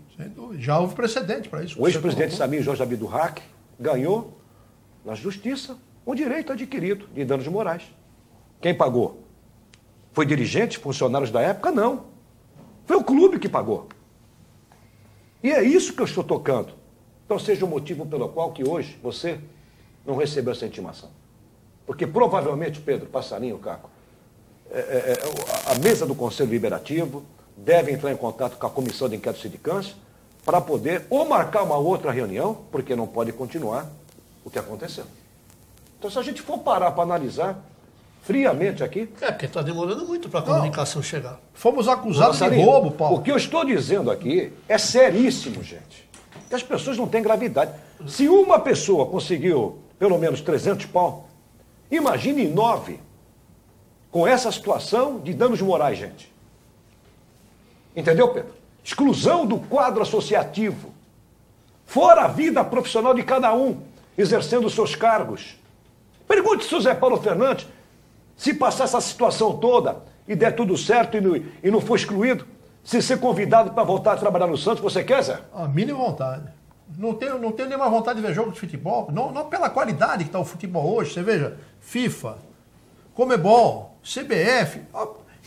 Já houve precedente para isso. O ex-presidente Samir Jorge Abdurrak ganhou na justiça um direito adquirido de danos morais. Quem pagou? Foi dirigente, funcionários da época? Não. Foi o clube que pagou. E é isso que eu estou tocando. Então seja o motivo pelo qual que hoje você não recebeu essa intimação. Porque provavelmente, Pedro, Passarinho, Caco, a mesa do Conselho Deliberativo deve entrar em contato com a Comissão de Inquérito e Sindicância para poder ou marcar uma outra reunião, porque não pode continuar o que aconteceu. Então, se a gente for parar para analisar friamente aqui... porque está demorando muito para a comunicação chegar. Fomos acusados de roubo, Paulo. O que eu estou dizendo aqui é seríssimo, gente. Que as pessoas não têm gravidade. Se uma pessoa conseguiu pelo menos 300 pau, imagine 9 com essa situação de danos morais, gente. Entendeu, Pedro? Exclusão do quadro associativo. Fora a vida profissional de cada um, exercendo os seus cargos. Pergunte se o Zé Paulo Fernandes, se passar essa situação toda e der tudo certo e não for excluído, se ser convidado para voltar a trabalhar no Santos, você quer, Zé? A mínima vontade. Não tenho nenhuma vontade de ver jogo de futebol. Não pela qualidade que está o futebol hoje. Você veja, FIFA, Comebol, CBF.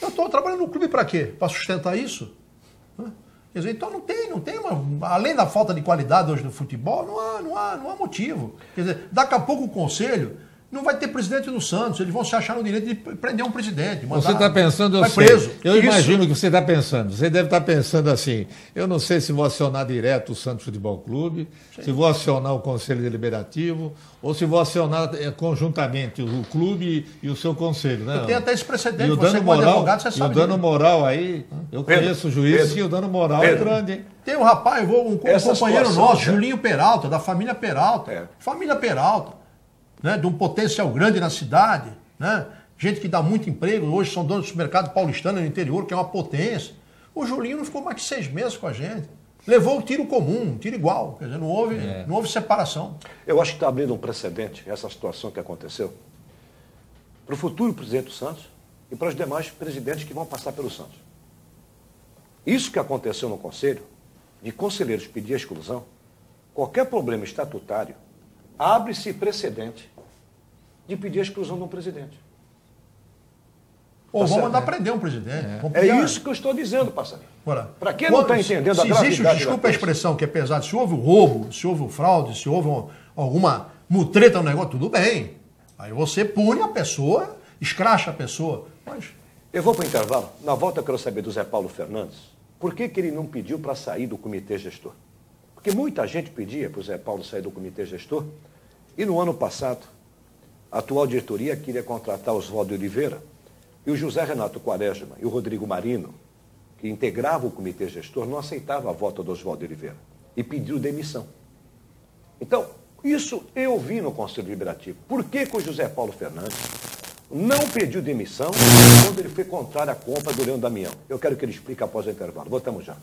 Eu estou trabalhando no clube para quê? Para sustentar isso? Quer dizer, então não tem além da falta de qualidade hoje no futebol, não há motivo. Quer dizer, daqui a pouco o conselho não vai ter presidente do Santos, eles vão se achar no direito de prender um presidente. Você está pensando, eu sei. Preso. Eu imagino que você está pensando. Você deve estar pensando assim, eu não sei se vou acionar direto o Santos Futebol Clube, se vou acionar o Conselho Deliberativo, ou se vou acionar conjuntamente o clube e o seu conselho. Né? Eu tenho até esse precedente, e o dano moral, advogado, você sabe. E o dano moral aí, eu conheço o juiz e o dano moral é grande, hein? Tem um rapaz, um companheiro nosso, Julinho Peralta, da família Peralta. Família Peralta. Né, de um potencial grande na cidade, né? Gente que dá muito emprego, hoje são donos do supermercado paulistano no interior, que é uma potência. O Julinho não ficou mais que 6 meses com a gente. Levou o tiro comum, um tiro igual, quer dizer, não houve separação. Eu acho que está abrindo um precedente essa situação que aconteceu para o futuro presidente do Santos e para os demais presidentes que vão passar pelo Santos. Isso que aconteceu no Conselho, de conselheiros pedir a exclusão, qualquer problema estatutário, abre-se precedente de pedir a exclusão de um presidente. Ou vão mandar prender um presidente. É isso que eu estou dizendo, passarinho. Para quem não está entendendo a gravidade... Se existe, desculpa a expressão, que é pesado, se houve roubo, se houve fraude, se houve alguma mutreta no negócio, tudo bem. Aí você pune a pessoa, escracha a pessoa. Mas... Eu vou para o intervalo. Na volta eu quero saber do Zé Paulo Fernandes, por que ele não pediu para sair do comitê gestor? Porque muita gente pedia para o Zé Paulo sair do comitê gestor, e no ano passado, a atual diretoria queria contratar o Oswaldo Oliveira e o José Renato Quaresma e o Rodrigo Marino, que integravam o comitê gestor, não aceitavam a volta do Oswaldo Oliveira e pediu demissão. Então, isso eu vi no Conselho Deliberativo. Por que o José Paulo Fernandes não pediu demissão quando ele foi contrário à compra do Leão Damião? Eu quero que ele explique após o intervalo. Voltamos já.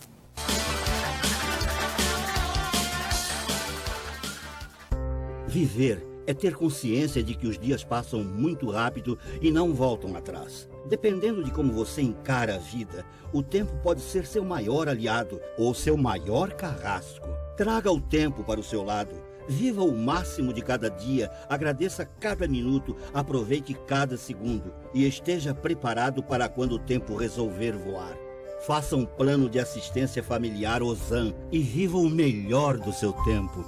Viver é ter consciência de que os dias passam muito rápido e não voltam atrás. Dependendo de como você encara a vida, o tempo pode ser seu maior aliado ou seu maior carrasco. Traga o tempo para o seu lado. Viva o máximo de cada dia, agradeça cada minuto, aproveite cada segundo e esteja preparado para quando o tempo resolver voar. Faça um plano de assistência familiar Ozan e viva o melhor do seu tempo.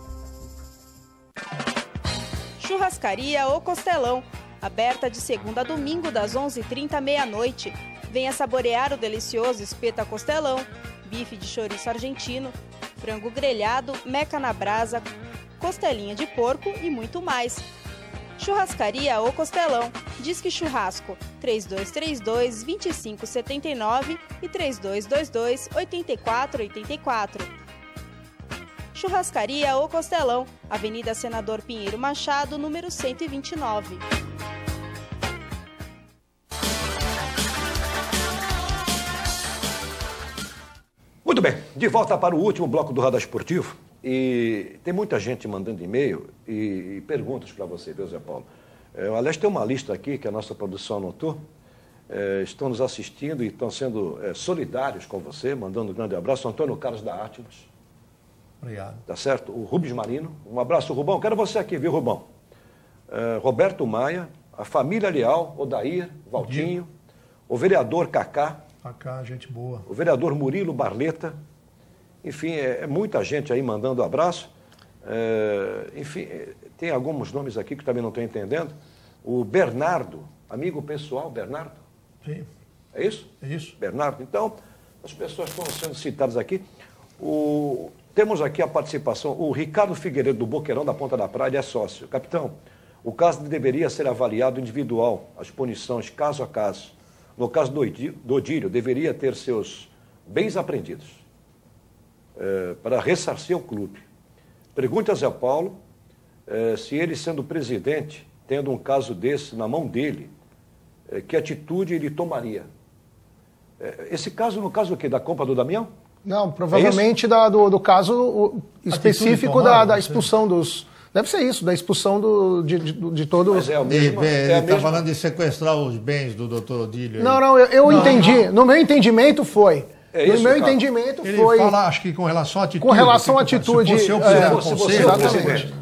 Churrascaria O Costelão, aberta de segunda a domingo das 11h30 à meia-noite. Venha saborear o delicioso espeta costelão, bife de chouriço argentino, frango grelhado, meca na brasa, costelinha de porco e muito mais. Churrascaria O Costelão, Disque Churrasco 3232-2579 e 3222-8484. Churrascaria O Costelão, Avenida Senador Pinheiro Machado, número 129. Muito bem, de volta para o último bloco do Radar Esportivo. E tem muita gente mandando e-mail e perguntas para você, viu, Zé Paulo? Aliás, tem uma lista aqui que a nossa produção anotou. Estão nos assistindo e estão sendo solidários com você, mandando um grande abraço. Antônio Carlos da Atmos. Obrigado. Tá certo? O Rubens Marino. Um abraço, Rubão. Quero você aqui, viu, Rubão? Roberto Maia, a família Leal, Odair, Valtinho, o vereador Cacá. Cacá, gente boa. O vereador Murilo Barleta. Enfim, muita gente aí mandando abraço. Enfim, tem alguns nomes aqui que também não estou entendendo. O Bernardo, amigo pessoal, Bernardo. Sim. É isso? É isso. Bernardo. Então, as pessoas estão sendo citadas aqui. Temos aqui a participação, o Ricardo Figueiredo, do Boqueirão da Ponta da Praia, é sócio. Capitão, o caso deveria ser avaliado individual, as punições caso a caso. No caso do Odílio, deveria ter seus bens apreendidos para ressarcir o clube. Pergunte a Zé Paulo se ele, sendo presidente, tendo um caso desse na mão dele, que atitude ele tomaria? Esse caso, no caso o quê? Da compra do Damião? Não, provavelmente do caso específico da expulsão dos... Deve ser isso, da expulsão de todo... Mas ele está falando de sequestrar os bens do doutor Odílio. Não, eu entendi. No meu entendimento foi. No meu entendimento ele foi... Ele fala, acho que com relação à atitude. Com relação à atitude... Se você exatamente.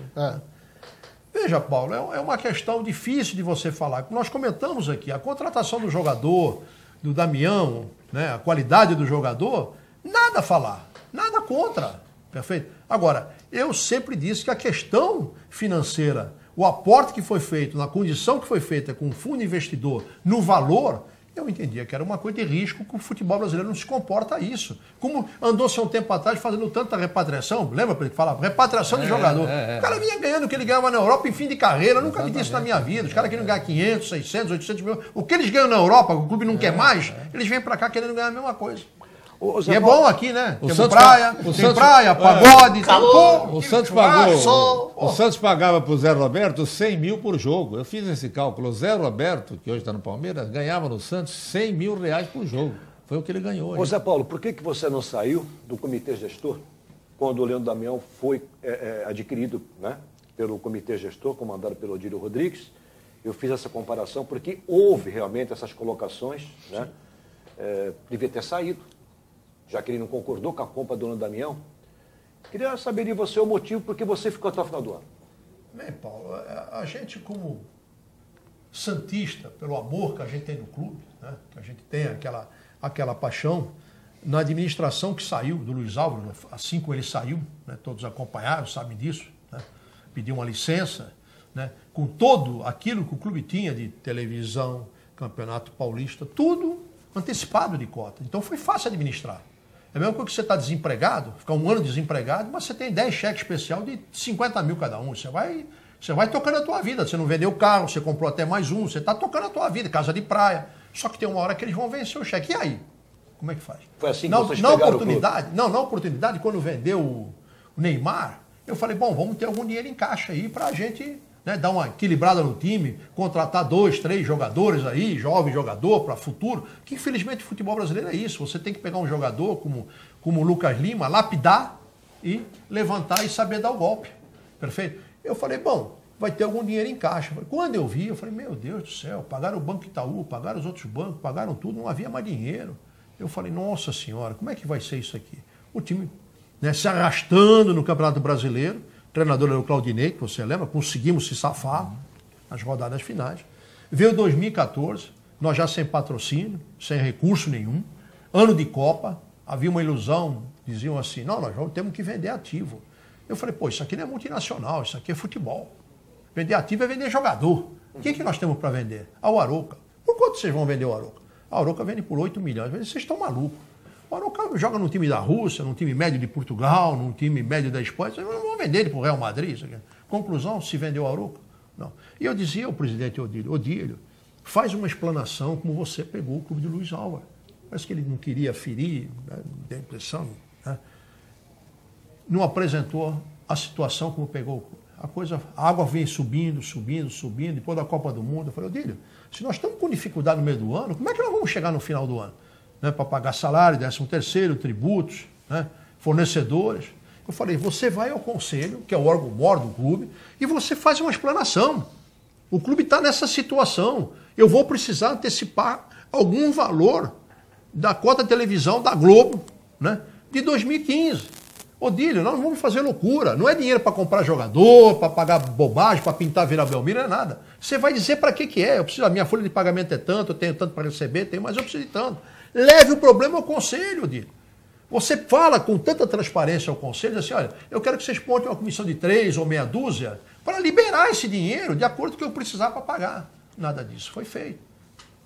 Veja, Paulo, é uma questão difícil de você falar. Nós comentamos aqui, a contratação do jogador, do Damião, né, a qualidade do jogador, nada a falar, nada contra, perfeito? Agora, eu sempre disse que a questão financeira, o aporte que foi feito, na condição que foi feita com o fundo investidor, no valor, eu entendia que era uma coisa de risco, que o futebol brasileiro não se comporta a isso. Como andou-se há um tempo atrás fazendo tanta repatriação, lembra que falava? Repatriação de jogador. O cara vinha ganhando o que ele ganhava na Europa em fim de carreira, eu nunca vi isso na minha vida. Os caras querem ganhar 500, 600, 800 mil. O que eles ganham na Europa, o clube não quer mais, eles vêm pra cá querendo ganhar a mesma coisa. E é bom aqui, né? Tem praia, pagode, calor. O Santos pagava pro Zé Roberto 100 mil por jogo. Eu fiz esse cálculo. O Zé Roberto, que hoje está no Palmeiras, ganhava no Santos 100 mil reais por jogo. Foi o que ele ganhou. Ô Zé Paulo, por que você não saiu do comitê gestor quando o Leandro Damião foi adquirido, né, pelo comitê gestor, comandado pelo Odílio Rodrigues? Eu fiz essa comparação porque houve realmente essas colocações, né? Devia ter saído, já que ele não concordou com a compra do Leandro Damião. Queria saber de você o motivo por que você ficou até o final do ano. Bem, Paulo, a gente como santista, pelo amor que a gente tem no clube, né, que a gente tem aquela paixão, na administração que saiu do Luiz Álvaro, assim como ele saiu, né, todos acompanharam, sabem disso, né, pediu uma licença, né, com todo aquilo que o clube tinha de televisão, Campeonato Paulista, tudo antecipado de cota. Então foi fácil administrar. É mesmo que você está desempregado, ficar um ano desempregado, mas você tem 10 cheques especial de 50 mil cada um. Você vai tocando a tua vida. Você não vendeu o carro, você comprou até mais um, você está tocando a tua vida, casa de praia. Só que tem uma hora que eles vão vencer o cheque. E aí? Como é que faz? Foi assim que vocês pegaram o clube? Na oportunidade, quando vendeu o Neymar, eu falei, bom, vamos ter algum dinheiro em caixa aí para a gente, né, dar uma equilibrada no time, contratar 2, 3 jogadores aí, jovem jogador para futuro, que infelizmente o futebol brasileiro é isso. Você tem que pegar um jogador como o Lucas Lima, lapidar e levantar e saber dar o golpe. Perfeito? Eu falei, bom, vai ter algum dinheiro em caixa. Quando eu vi, eu falei, meu Deus do céu, pagaram o Banco Itaú, pagaram os outros bancos, pagaram tudo, não havia mais dinheiro. Eu falei, nossa senhora, como é que vai ser isso aqui? O time, né, se arrastando no Campeonato Brasileiro, o treinador era o Claudinei, que você lembra, conseguimos se safar nas rodadas finais. Veio 2014, nós já sem patrocínio, sem recurso nenhum, ano de Copa, havia uma ilusão, diziam assim, não, nós temos que vender ativo. Eu falei, pô, isso aqui não é multinacional, isso aqui é futebol. Vender ativo é vender jogador. O que nós temos para vender? O Arouca. Por quanto vocês vão vender o Arouca? A Arouca vende por 8 milhões. Vocês estão malucos. O Arouca joga num time da Rússia, num time médio de Portugal, num time médio da Espanha. Vocês não vão vender ele para o Real Madrid. Isso aqui. Conclusão, se vendeu o Arouca? Não. E eu dizia ao presidente Odílio, faz uma explanação como você pegou o clube de Luiz Álvaro. Parece que ele não queria ferir, né, deu a impressão, né? Não apresentou a situação como pegou o clube. A água vem subindo, depois da Copa do Mundo. Eu falei, Odílio, se nós estamos com dificuldade no meio do ano, como é que nós vamos chegar no final do ano? Né, para pagar salário, 13º, tributos, né, fornecedores. Eu falei, você vai ao conselho, que é o órgão maior do clube, e você faz uma explanação. O clube está nessa situação. Eu vou precisar antecipar algum valor da cota de televisão da Globo, né, de 2015. Odílio, nós não vamos fazer loucura. Não é dinheiro para comprar jogador, para pagar bobagem, para pintar Vila Belmiro, não é nada. Você vai dizer para que é. Eu preciso, a minha folha de pagamento é tanto, eu tenho tanto para receber, mas eu preciso de tanto. Leve o problema ao conselho, Odílio. Você fala com tanta transparência ao conselho, diz assim, olha, eu quero que vocês montem uma comissão de 3 ou meia dúzia para liberar esse dinheiro de acordo com o que eu precisar para pagar. Nada disso foi feito.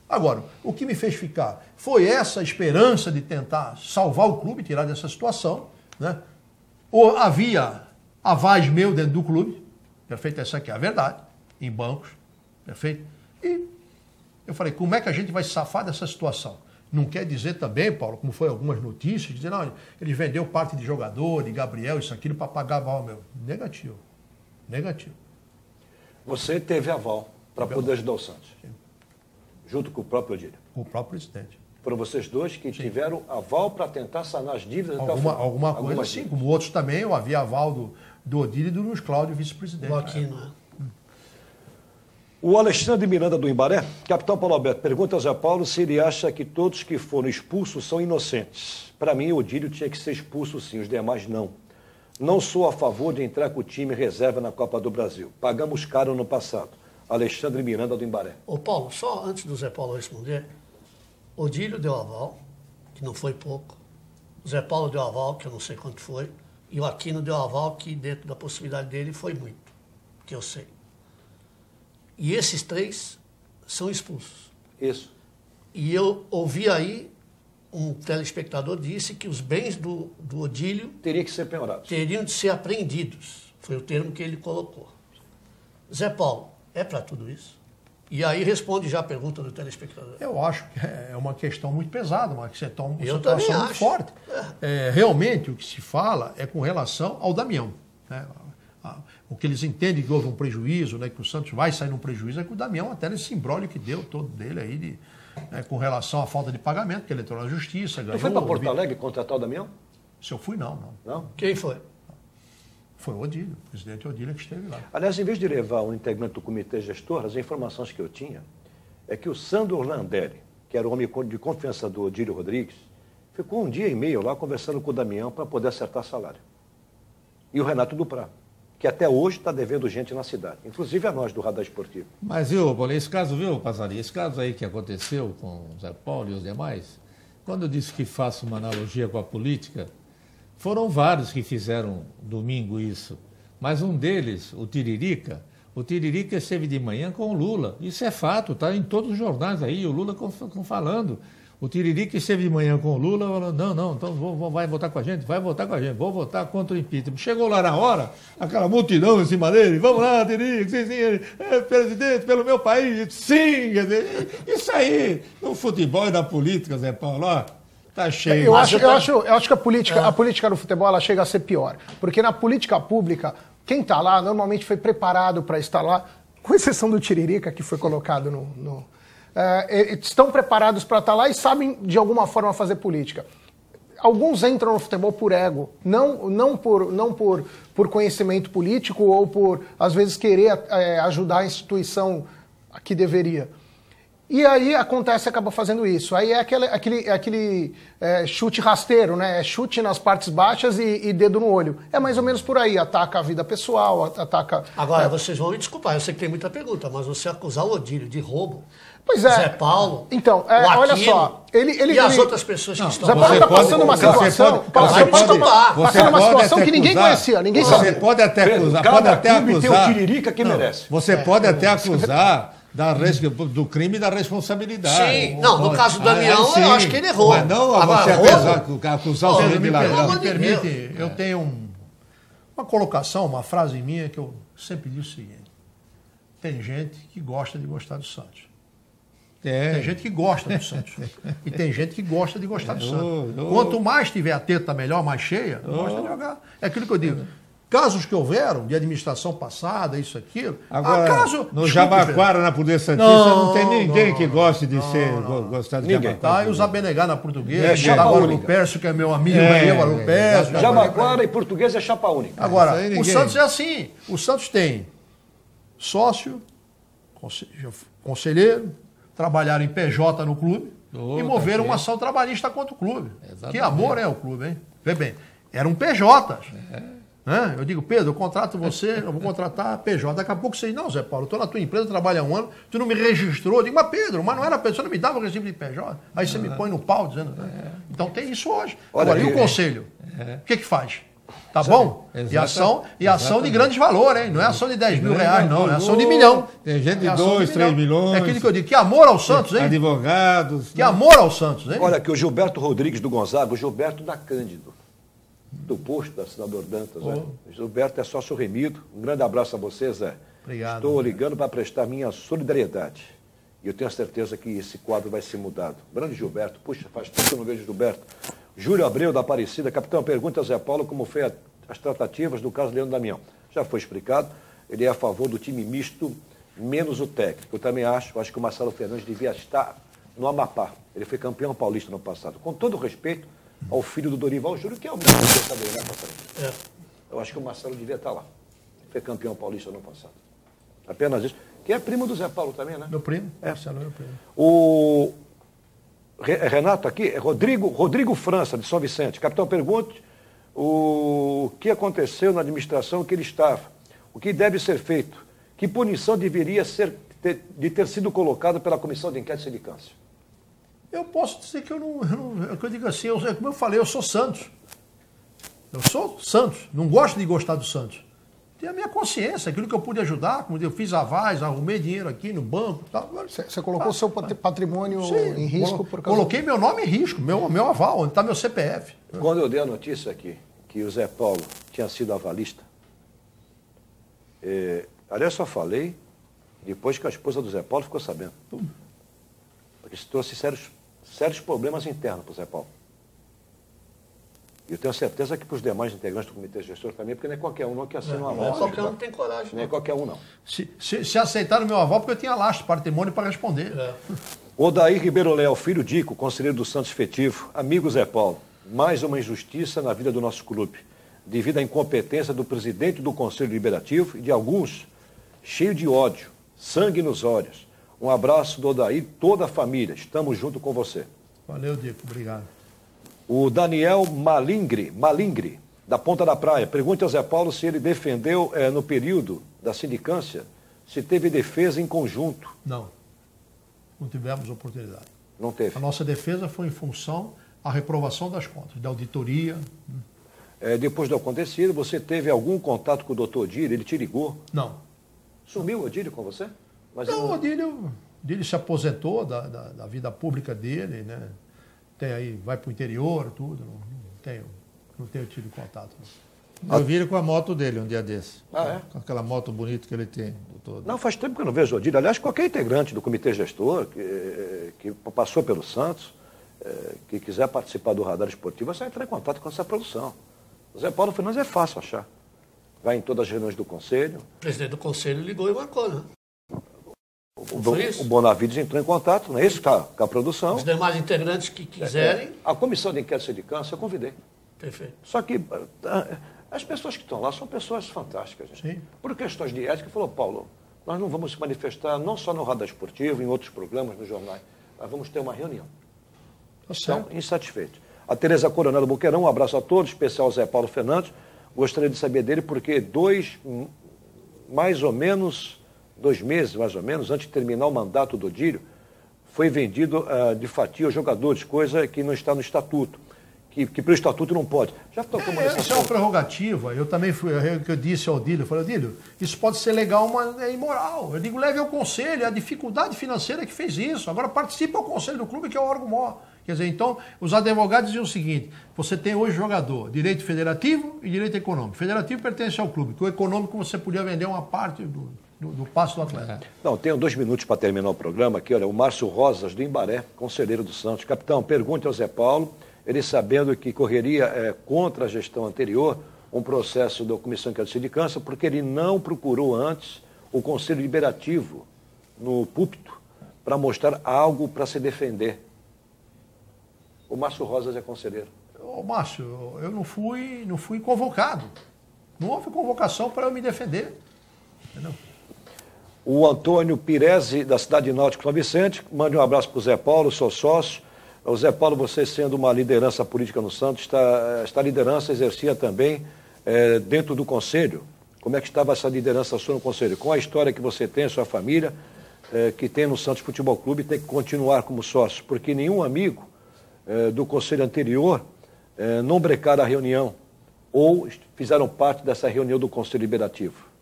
Agora, o que me fez ficar foi essa esperança de tentar salvar o clube, tirar dessa situação, né? Ou havia avais meu dentro do clube, perfeito? Essa aqui é a verdade, em bancos, perfeito? E eu falei, como é que a gente vai se safar dessa situação? Não quer dizer também, Paulo, como foi algumas notícias, dizer, não, ele vendeu parte de jogador, de Gabriel, isso, aquilo, para pagar aval meu. Negativo. Você teve aval para poder ajudar o Santos, junto com o próprio Odílio. Com o próprio presidente. Foram vocês dois que tiveram aval para tentar sanar as dívidas? Alguma coisa assim, dívidas. Como outros também, eu havia aval do Odílio e do Luiz Cláudio, vice-presidente. O Alexandre Miranda do Imbaré, capitão Paulo Alberto, pergunta a Zé Paulo se ele acha que todos que foram expulsos são inocentes. Para mim, o Odílio tinha que ser expulso sim, os demais não. Não sou a favor de entrar com o time reserva na Copa do Brasil. Pagamos caro no passado. Alexandre Miranda do Imbaré. Ô Paulo, só antes do Zé Paulo responder, Odílio deu aval, que não foi pouco. O Zé Paulo deu aval, que eu não sei quanto foi. E o Aquino deu aval, que dentro da possibilidade dele foi muito, que eu sei. E esses 3 são expulsos. Isso. E eu ouvi aí, um telespectador disse que os bens do Odílio Teria que ser penhorados. teriam de ser apreendidos. Foi o termo que ele colocou. Zé Paulo, é para tudo isso? E aí responde já a pergunta do telespectador. Eu acho que é uma questão muito pesada, uma situação também muito acho. forte. Realmente, o que se fala é com relação ao Damião. Né? O que eles entendem que houve um prejuízo, né, que o Santos vai sair num prejuízo, é que o Damião, até nesse imbróglio que deu todo dele aí, com relação à falta de pagamento, que ele entrou na justiça, ganhou... Não foi para Porto Alegre contratar o Damião? Se eu fui, não. Quem foi? Foi o Odílio, o presidente Odílio que esteve lá. Aliás, em vez de levar um integrante do comitê gestor, as informações que eu tinha é que o Sandro Orlandelli, que era o homem de confiança do Odílio Rodrigues, ficou 1 dia e meio lá conversando com o Damião para poder acertar salário. E o Renato Duprá, que até hoje está devendo gente na cidade, inclusive a nós do Radar Esportivo. Mas, viu, esse caso, viu, Passarinho, esse caso aí que aconteceu com o Zé Paulo e os demais, quando eu disse que faço uma analogia com a política, foram vários que fizeram domingo isso, mas um deles, o Tiririca esteve de manhã com o Lula. Isso é fato, está em todos os jornais aí, o Lula falando. O Tiririca esteve de manhã com o Lula, falando, não, então vai votar com a gente, vou votar contra o impeachment. Chegou lá na hora, aquela multidão em cima dele, vamos lá, Tiririca, sim, presidente, pelo meu país, sim, quer dizer, isso aí, no futebol e na política, Zé Paulo, ó. Tá cheio. Eu acho que a política do futebol ela chega a ser pior. Porque na política pública, quem está lá normalmente foi preparado para estar lá, com exceção do Tiririca, que foi colocado estão preparados para estar lá e sabem, de alguma forma, fazer política. Alguns entram no futebol por ego, não por conhecimento político ou por, às vezes, querer ajudar a instituição que deveria. E aí acaba fazendo isso. Aí é aquele chute rasteiro, né? É chute nas partes baixas e dedo no olho. É mais ou menos por aí. Ataca a vida pessoal, ataca... Agora, vocês vão me desculpar, eu sei que tem muita pergunta, mas você acusar o Odílio de roubo, pois é. Zé Paulo, então, olha só. E as outras pessoas que estão... Zé Paulo está passando uma situação... Passando uma situação que ninguém conhecia, ninguém sabia. Você pode até acusar... Cada clube tem o Tiririca que merece. Você pode até acusar... do crime e da responsabilidade. Sim, não, no caso do Damião, eu acho que ele errou. Mas não você acusar o crime de ladrão. Me permite, eu tenho uma colocação, uma frase minha que eu sempre digo o seguinte: tem gente que gosta de gostar do Santos. Tem gente que gosta do Santos. E tem gente que gosta de gostar do Santos. Quanto mais tiver a teta melhor, mais cheia, gosta de jogar. É aquilo que eu digo. Casos que houveram de administração passada, isso, aquilo. Agora, no Jabaquara, na Poder Santista, não tem ninguém que goste de gostar de Jabaquara. E os Abenegá na Portuguesa, agora o Pércio, que é meu amigo, o Pércio. Jabaquara e Portuguesa é chapa única. Agora, o Santos é assim. O Santos tem sócio, conselheiro, trabalharam em PJ no clube e moveram uma ação trabalhista contra o clube. Exatamente. Que amor é o clube, hein? Vê bem, eram PJs. Eu digo, Pedro, eu contrato você, eu vou contratar a PJ. Daqui a pouco você diz, não, Zé Paulo, eu estou na tua empresa, trabalho há 1 ano, tu não me registrou. Eu digo, mas Pedro, mas não era PJ, você não me dava o recibo de PJ. Aí você me põe no pau dizendo... Então tem isso hoje. Agora, e o conselho? O que faz? Tá bom? E ação de grandes valores, hein? Não é ação de 10 mil reais, não. É ação de milhão. Tem gente de 2, 3 milhões. É aquilo que eu digo. Que amor ao Santos, hein? Advogados. Que amor ao Santos, hein? Olha aqui, o Gilberto Rodrigues do Gonzaga, o Gilberto da Cândido, do posto da senador Dantas. Né? Gilberto é sócio remido. Um grande abraço a você, Zé. Obrigado. Estou ligando para prestar minha solidariedade. E eu tenho a certeza que esse quadro vai ser mudado. Grande Gilberto, puxa, faz tempo que eu não vejo Gilberto. Júlio Abreu, da Aparecida. Capitão, pergunta a Zé Paulo como foi as tratativas do caso Leandro Damião. Já foi explicado. Ele é a favor do time misto, menos o técnico. Eu também acho que o Marcelo Fernandes devia estar no Amapá. Ele foi campeão paulista no passado. Com todo o respeito ao filho do Dorival Júnior, que é o mesmo pensador, né, pastor? Eu acho que o Marcelo devia estar lá. Foi campeão paulista no passado. Apenas isso. Que é primo do Zé Paulo também, né? Meu primo. Marcelo é meu primo. O Renato aqui, é Rodrigo França, de São Vicente. Capitão, pergunte o que aconteceu na administração que ele estava. O que deve ser feito? Que punição deveria ter sido colocada pela Comissão de Inquérito de Sindicância? Eu posso dizer que eu digo assim, como eu falei, eu sou Santos. Eu sou Santos, não gosto de gostar do Santos. Tem a minha consciência, aquilo que eu pude ajudar, como eu fiz avais, arrumei dinheiro aqui no banco e tal. Você colocou o seu patrimônio em risco por causa... Coloquei meu nome em risco, meu aval, onde está meu CPF. Quando eu dei a notícia aqui que o Zé Paulo tinha sido avalista, aliás, só falei depois que a esposa do Zé Paulo ficou sabendo. Porque isso trouxe sérios problemas internos para o Zé Paulo. E eu tenho certeza que para os demais integrantes do comitê gestor também, porque não é qualquer um não que assina uma aval. Não é qualquer um que tem coragem. Não é qualquer um, não. Se aceitaram o meu aval, porque eu tinha lastro, patrimônio para responder. Odair Ribeiro Léo, filho Dico, conselheiro do Santos efetivo, amigo Zé Paulo, mais uma injustiça na vida do nosso clube, devido à incompetência do presidente do Conselho Liberativo e de alguns, cheio de ódio, sangue nos olhos. Um abraço do Odair e toda a família. Estamos junto com você. Valeu, Dico. Obrigado. O Daniel Malingre, da Ponta da Praia, pergunta ao Zé Paulo se ele defendeu no período da sindicância, se teve defesa em conjunto. Não tivemos oportunidade. Não teve. A nossa defesa foi em função à reprovação das contas, da auditoria. Depois do acontecido, você teve algum contato com o doutor Odílio? Ele te ligou? Não. Sumiu o Odílio com você? Mas não, o Odílio se aposentou da vida pública dele, né? Vai para o interior, tudo, não tenho tido contato. Eu vi ele com a moto dele um dia desse. É? Com aquela moto bonita que ele tem. Não, faz tempo que eu não vejo o Odílio. Aliás, qualquer integrante do comitê gestor que passou pelo Santos, que quiser participar do radar esportivo, é só entrar em contato com essa produção. O Zé Paulo Fernandes é fácil achar. Vai em todas as reuniões do conselho. O presidente do conselho ligou e marcou, né? O Bonavides entrou em contato, não é isso? Com a produção. Os demais integrantes que quiserem. A comissão de inquérito sindicância eu convidei. Perfeito. Só que as pessoas que estão lá são pessoas fantásticas. Gente. Sim. Por questões de ética, falou, Paulo, nós não vamos se manifestar não só no radar esportivo, em outros programas, nos jornais. Nós vamos ter uma reunião. Então, insatisfeitos. A Tereza Coronel Boqueirão, um abraço a todos, especial ao Zé Paulo Fernandes. Gostaria de saber dele porque 2 meses, mais ou menos, antes de terminar o mandato do Odílio, foi vendido de fatia aos jogadores, coisa que não está no estatuto, que pelo estatuto não pode. Já tocamos nessa isso é uma prerrogativa. Eu também eu disse ao Odílio, eu falei, Odílio, isso pode ser legal, mas é imoral. Eu digo, leve ao conselho, é a dificuldade financeira que fez isso. Agora participe ao conselho do clube, que é o órgão maior. Quer dizer, então, os advogados diziam o seguinte, você tem hoje jogador, direito federativo e direito econômico. O federativo pertence ao clube, que o econômico você podia vender uma parte do passe do atleta. Não, tenho 2 minutos para terminar o programa aqui. Olha, o Márcio Rosas, do Imbaré, conselheiro do Santos. Capitão, pergunte ao Zé Paulo, ele sabendo que correria contra a gestão anterior um processo da Comissão de Sindicância, porque ele não procurou antes o Conselho Liberativo no púlpito para mostrar algo para se defender. O Márcio Rosas é conselheiro. Ô, Márcio, eu não fui convocado. Não houve convocação para eu me defender. Entendeu? O Antônio Piresi, da cidade de Náutico São Vicente, mande um abraço para o Zé Paulo, sou sócio. O Zé Paulo, você sendo uma liderança política no Santos, esta liderança exercia também dentro do Conselho. Como é que estava essa liderança sua no Conselho? Com a história que você tem, a sua família, que tem no Santos Futebol Clube, tem que continuar como sócio, porque nenhum amigo do Conselho anterior não brecaram a reunião ou fizeram parte dessa reunião do Conselho Liberativo.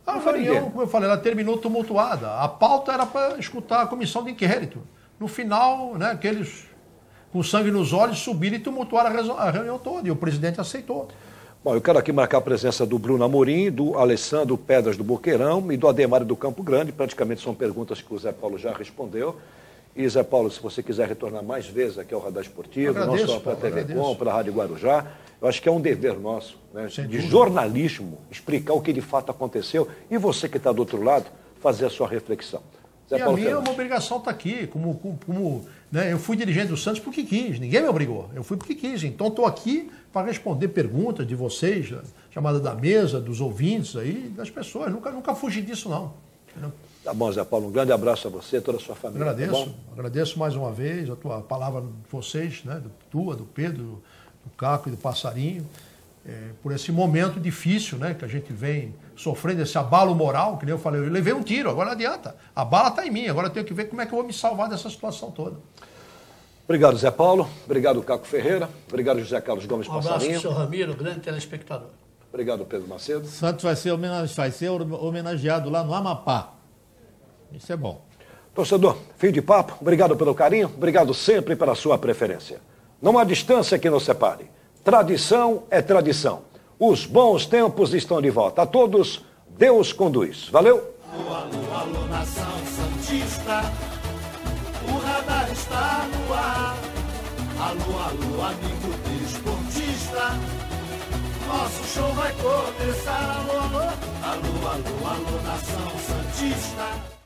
A reunião, como eu falei, ela terminou tumultuada. A pauta era para escutar a comissão de inquérito. No final, né, aqueles com sangue nos olhos subiram e tumultuaram a reunião toda. E o presidente aceitou. Bom, eu quero aqui marcar a presença do Bruno Amorim, do Alessandro Pedras do Boqueirão e do Ademar do Campo Grande. Praticamente são perguntas que o Zé Paulo já respondeu. E, Zé Paulo, se você quiser retornar mais vezes aqui ao Radar Esportivo, não só para a TV Com, para a Rádio Guarujá, eu acho que é um dever nosso, né, de jornalismo, explicar o que de fato aconteceu e você que está do outro lado, fazer a sua reflexão. Zé Paulo, a minha é uma obrigação estar aqui, né, eu fui dirigente do Santos porque quis, ninguém me obrigou, eu fui porque quis. Então estou aqui para responder perguntas de vocês, chamada da mesa, dos ouvintes aí, das pessoas, nunca fugi disso não. Entendeu? Tá bom, Zé Paulo, um grande abraço a você e toda a sua família. Agradeço mais uma vez a tua palavra de vocês, né, do Pedro, do Caco e do Passarinho. por esse momento difícil, né, que a gente vem sofrendo, esse abalo moral, que nem eu falei, eu levei um tiro, agora não adianta. A bala está em mim, agora eu tenho que ver como é que eu vou me salvar dessa situação toda. Obrigado, Zé Paulo. Obrigado, Caco Ferreira. Obrigado, José Carlos Gomes Passarinho. Passarinho. Um abraço, senhor Ramiro, grande telespectador. Obrigado, Pedro Macedo. Santos vai ser homenageado lá no Amapá. Isso é bom. Torcedor, fim de papo. Obrigado pelo carinho. Obrigado sempre pela sua preferência. Não há distância que nos separe. Tradição é tradição. Os bons tempos estão de volta. A todos, Deus conduz. Valeu? Alô, alô, alô, nação santista. O radar está no ar. Alô, alô, amigo desportista. Nosso show vai começar. Alô, alô, alô, alô, alô, nação santista.